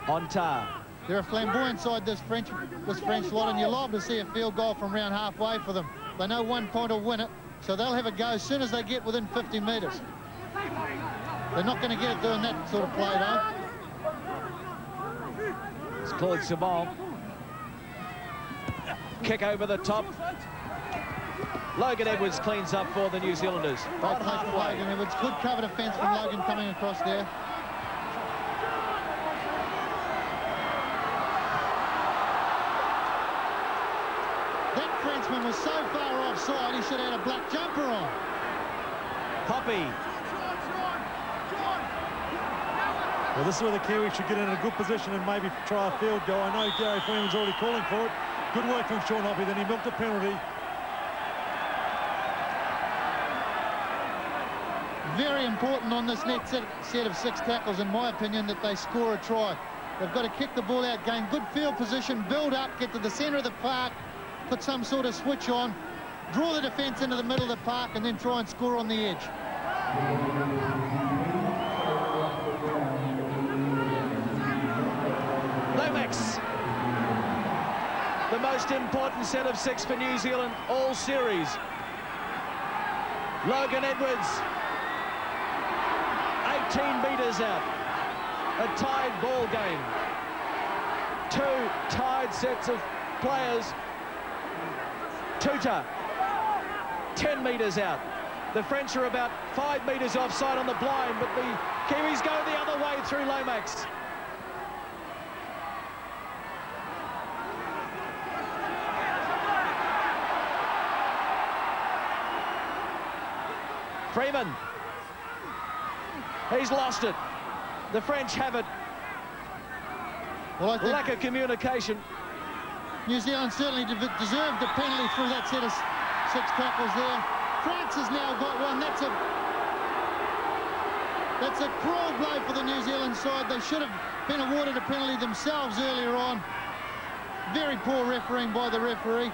Ontar. They're a flamboyant side, this French lot, and you love to see a field goal from around halfway for them. They know 1 point will win it, so they'll have a go as soon as they get within 50 metres. They're not going to get it doing that sort of play, though. It's Claude Simon. Kick over the top. Logan Edwards cleans up for the New Zealanders. Great On play for halfway. Logan Edwards. Good cover defence from Logan coming across there. That Frenchman was so far offside, he should have had a black jumper on. Hoppy. Well, this is where the Kiwis should get in a good position and maybe try a field goal. I know Gary Freeman's already calling for it. Good work from Sean Hoppy, then he milked a penalty. Very important on this next set of 6 tackles, in my opinion, that they score a try. They've got to kick the ball out, gain good field position, build up, get to the centre of the park, put some sort of switch on, draw the defence into the middle of the park, and then try and score on the edge. Lomax. The most important set of 6 for New Zealand all series. Logan Edwards. 18 metres out. A tied ball game. 2 tied sets of players. Tuta. 10 metres out. The French are about 5 metres offside on the blind, but the Kiwis go the other way through Lomax. Freeman. He's lost it. The French have it. Well, I think Lack of communication. New Zealand certainly deserved a penalty through that set of 6 tackles there. France has now got one. That's a cruel blow for the New Zealand side. They should have been awarded a penalty themselves earlier on. Very poor refereeing by the referee.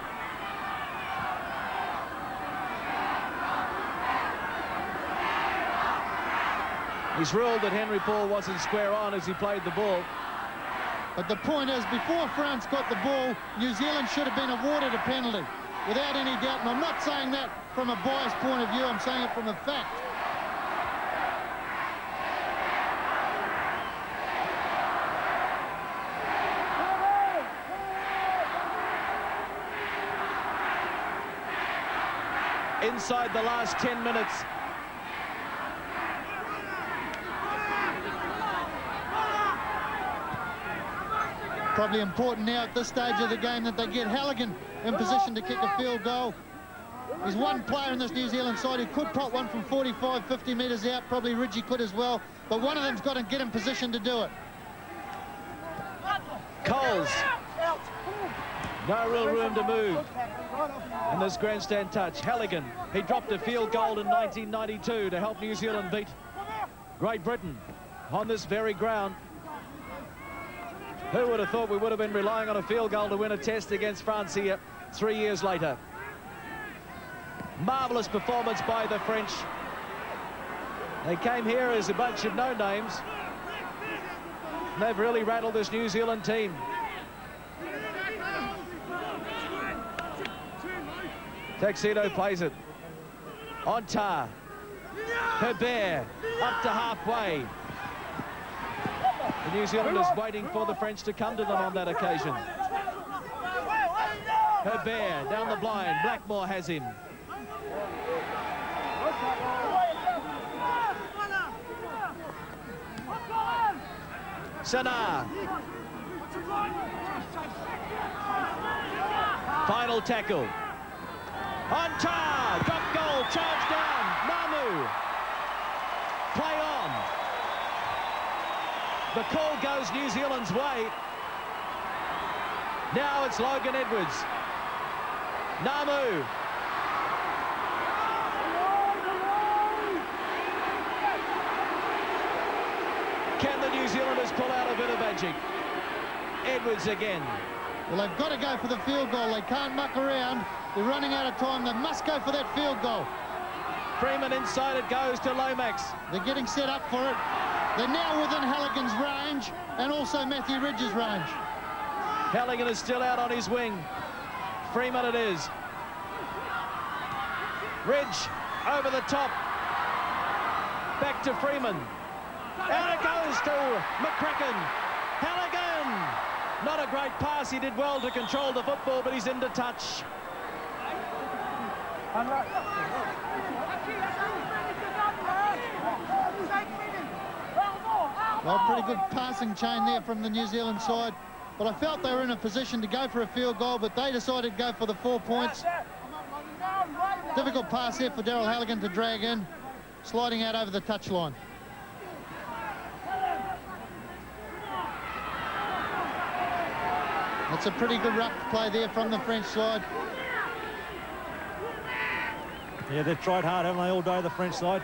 He's ruled that Henry Paul wasn't square on as he played the ball. But the point is, before France got the ball, New Zealand should have been awarded a penalty, without any doubt. And I'm not saying that from a biased point of view, I'm saying it from a fact. inside the last 10 minutes. Probably important now at this stage of the game that they get Halligan in position to kick a field goal. He's one player in this New Zealand side who could pop one from 45, 50 metres out. Probably Ridgie could as well. But one of them's got to get in position to do it. Coles. No real room to move in this grandstand touch. Halligan, he dropped a field goal in 1992 to help New Zealand beat Great Britain on this very ground. Who would have thought we would have been relying on a field goal to win a test against France here 3 years later? Marvellous performance by the French. They came here as a bunch of no-names. They've really rattled this New Zealand team. Tuxedo plays it. On tar. Herbert up to halfway. The New Zealanders waiting for the French to come to them on that occasion. Herbert down the blind. Blackmore has him. Sana. Final tackle. On tar. Drop goal. Charge down. Namu. Play on. The call goes New Zealand's way. Now it's Logan Edwards. Namu. Can the New Zealanders pull out a bit of magic? Edwards again. Well, they've got to go for the field goal. They can't muck around. They're running out of time. They must go for that field goal. Freeman inside it goes to Lomax. They're getting set up for it. They're now within Halligan's range and also Matthew Ridge's range. Halligan is still out on his wing. Freeman it is. Ridge over the top. Back to Freeman. Out it goes to McCracken. Halligan. Not a great pass. He did well to control the football, but he's into touch. Well, pretty good passing chain there from the New Zealand side. But I felt they were in a position to go for a field goal, but they decided to go for the 4 points. Difficult pass here for Daryl Halligan to drag in, sliding out over the touchline. That's a pretty good ruck play there from the French side. Yeah, they've tried hard, haven't they, all day, the French side.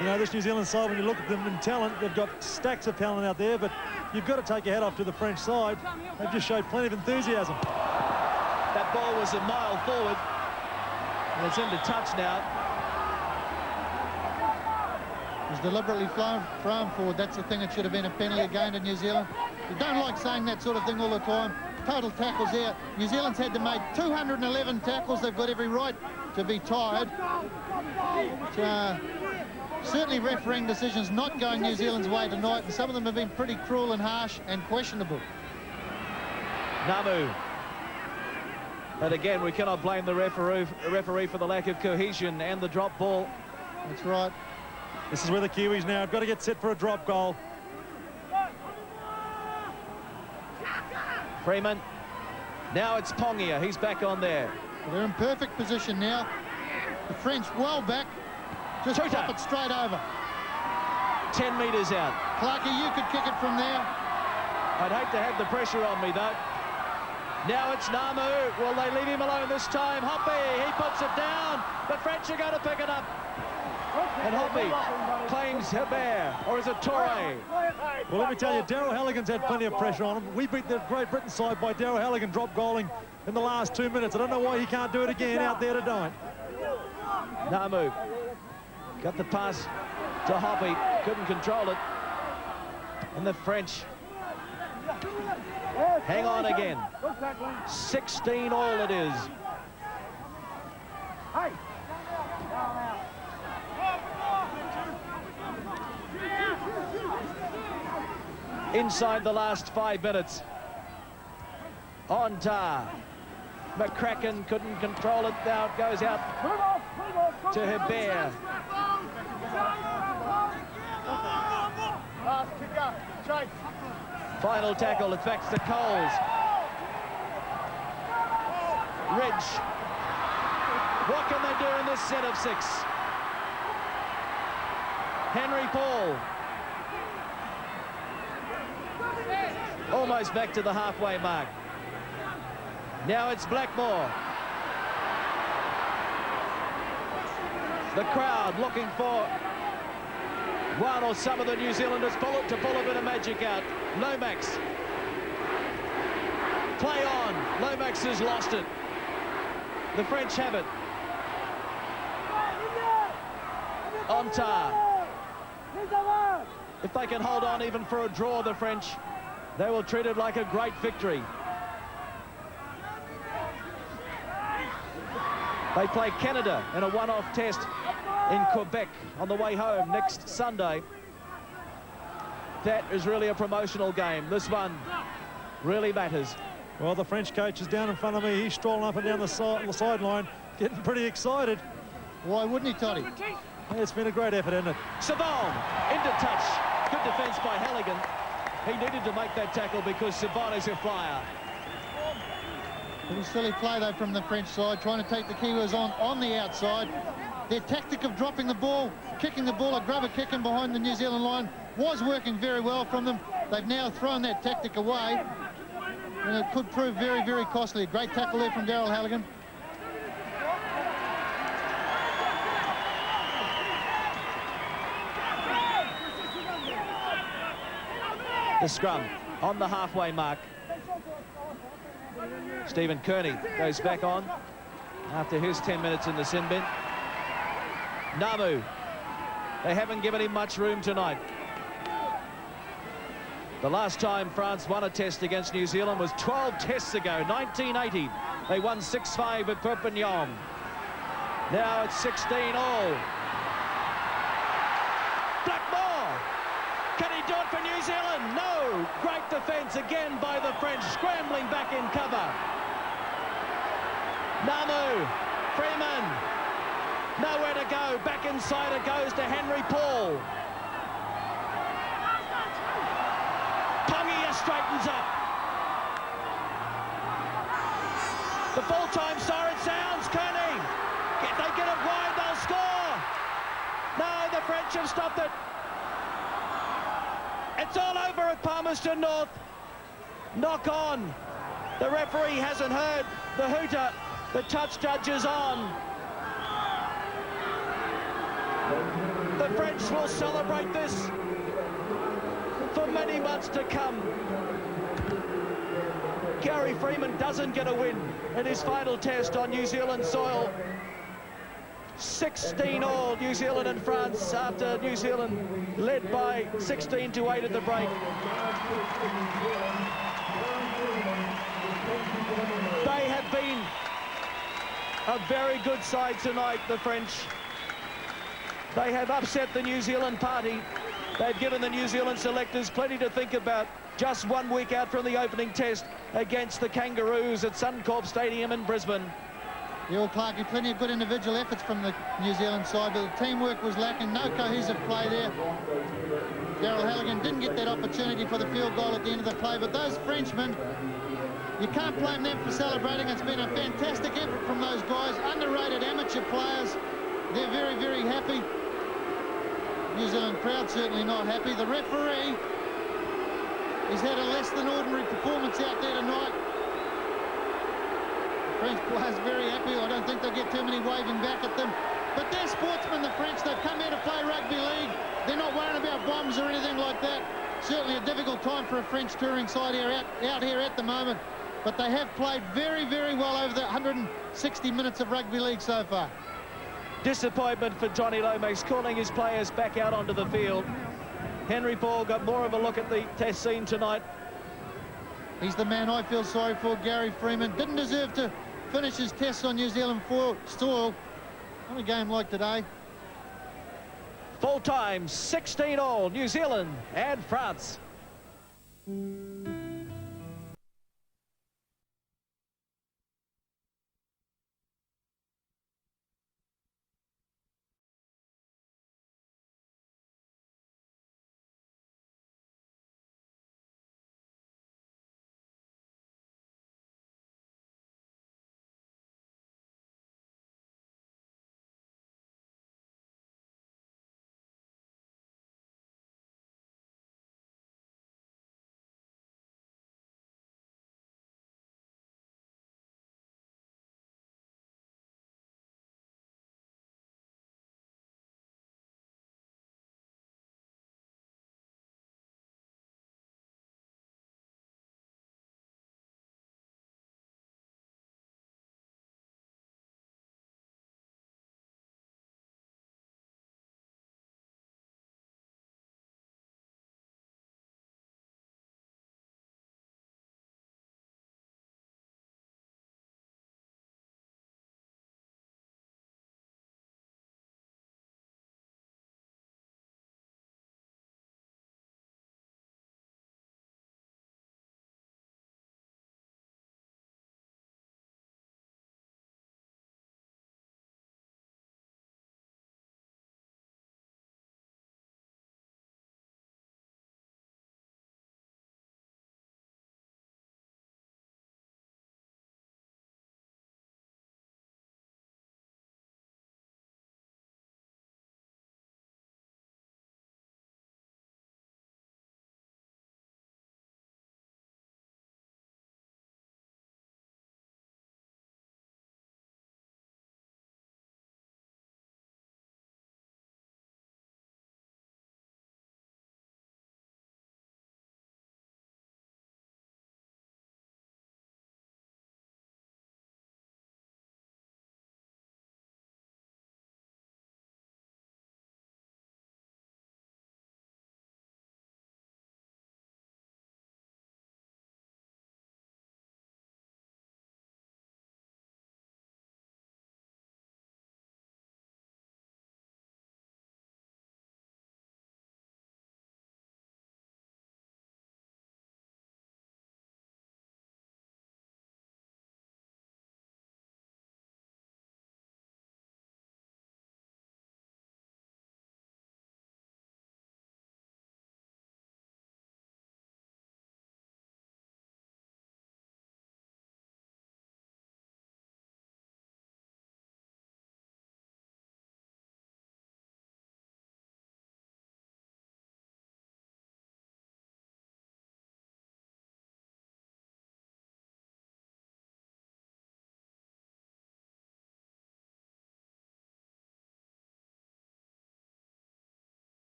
You know, this New Zealand side, when you look at them in talent, they've got stacks of talent out there, but you've got to take your hat off to the French side. They've just showed plenty of enthusiasm. That ball was a mile forward, and it's into touch now. It was deliberately thrown forward. That's the thing that should have been a penalty again to New Zealand. You don't like saying that sort of thing all the time. Total tackles out. New Zealand's had to make 211 tackles. They've got every right to be tired. Certainly refereeing decisions not going New Zealand's way tonight, and some of them have been pretty cruel and harsh and questionable. Namu. But again, we cannot blame the referee for the lack of cohesion and the drop ball. That's right. This is where the Kiwis now have got to get set for a drop goal. Freeman. Now it's Pongia. He's back on there. They're in perfect position now. The French well back. Just pop it straight over. 10 metres out. Clarkie, you could kick it from there. I'd hate to have the pressure on me, though. Now it's Namu. Will they leave him alone this time? Hoppy, he puts it down. The French are going to pick it up. And Hoppy claims Herbert, or is it Torre? Well, let me tell you, Daryl Halligan's had plenty of pressure on him. We beat the Great Britain side by Daryl Halligan drop goaling in the last 2 minutes. I don't know why he can't do it again out there tonight. Namu got the pass to Hoppy, couldn't control it. And the French hang on again. 16 all it is. Inside the last 5 minutes. On tar. McCracken couldn't control it. Now it goes out to Hebert. Last kicker. Chase. Final tackle, it's back to Coles. Ridge. What can they do in this set of 6? Henry Paul. Almost back to the halfway mark. Now it's Blackmore. The crowd looking for one or some of the New Zealanders to pull a bit of magic out. Lomax. Play on. Lomax has lost it. The French have it. Ontar. If they can hold on even for a draw, the French, they will treat it like a great victory. They play Canada in a one-off test in Quebec on the way home next Sunday. That is really a promotional game. This one really matters. Well, the French coach is down in front of me. He's strolling up and down the sideline, getting pretty excited. Why wouldn't he, Toddy? It's been a great effort, hasn't it? Savon into touch. Good defence by Halligan. He needed to make that tackle because Savon is a flyer. Pretty silly play, though, from the French side, trying to take the Kiwis on the outside. Their tactic of dropping the ball, kicking the ball, a grubber kick in behind the New Zealand line was working very well from them. They've now thrown that tactic away, and it could prove very, very costly. A great tackle there from Daryl Halligan. The scrum on the halfway mark. Stephen Kearney goes back on after his 10 minutes in the sin bin. Namu, they haven't given him much room tonight. The last time France won a test against New Zealand was 12 tests ago, 1980. They won 6-5 at Perpignan. Now it's 16 all. Blackmore, can he do it for New Zealand? No, great defence again by the French, scrambling back in cover. Namu, Freeman, nowhere to go, back inside it goes to Henry Paul. Pongia straightens up. The full-time siren sounds. Kearney, if they get it wide, they'll score. No, the French have stopped it. It's all over at Palmerston North. Knock on. The referee hasn't heard the hooter. The touch judge is on. The French will celebrate this for many months to come. Gary Freeman doesn't get a win in his final test on New Zealand soil. 16 all, New Zealand and France, after New Zealand led by 16-8 at the break. They have been a very good side tonight, the French. They have upset the New Zealand party. They've given the New Zealand selectors plenty to think about. Just 1 week out from the opening test against the Kangaroos at Suncorp Stadium in Brisbane. Yeah, Clarkie, plenty of good individual efforts from the New Zealand side, but the teamwork was lacking. No cohesive play there. Daryl Halligan didn't get that opportunity for the field goal at the end of the play, but those Frenchmen, you can't blame them for celebrating. It's been a fantastic effort from those guys. Underrated amateur players. They're very, very happy. New Zealand crowd certainly not happy. The referee, he's had a less than ordinary performance out there tonight. The French players very happy. I don't think they'll get too many waving back at them. But they're sportsmen, the French. They've come here to play rugby league. They're not worrying about bombs or anything like that. Certainly a difficult time for a French touring side here out here at the moment. But they have played very, very well over the 160 minutes of rugby league so far. Disappointment for Johnny Lomax, calling his players back out onto the field. Henry Paul got more of a look at the test scene tonight. He's the man I feel sorry for. Gary Freeman didn't deserve to finish his tests on New Zealand soil on a game like today. Full time, 16 all, New Zealand and France.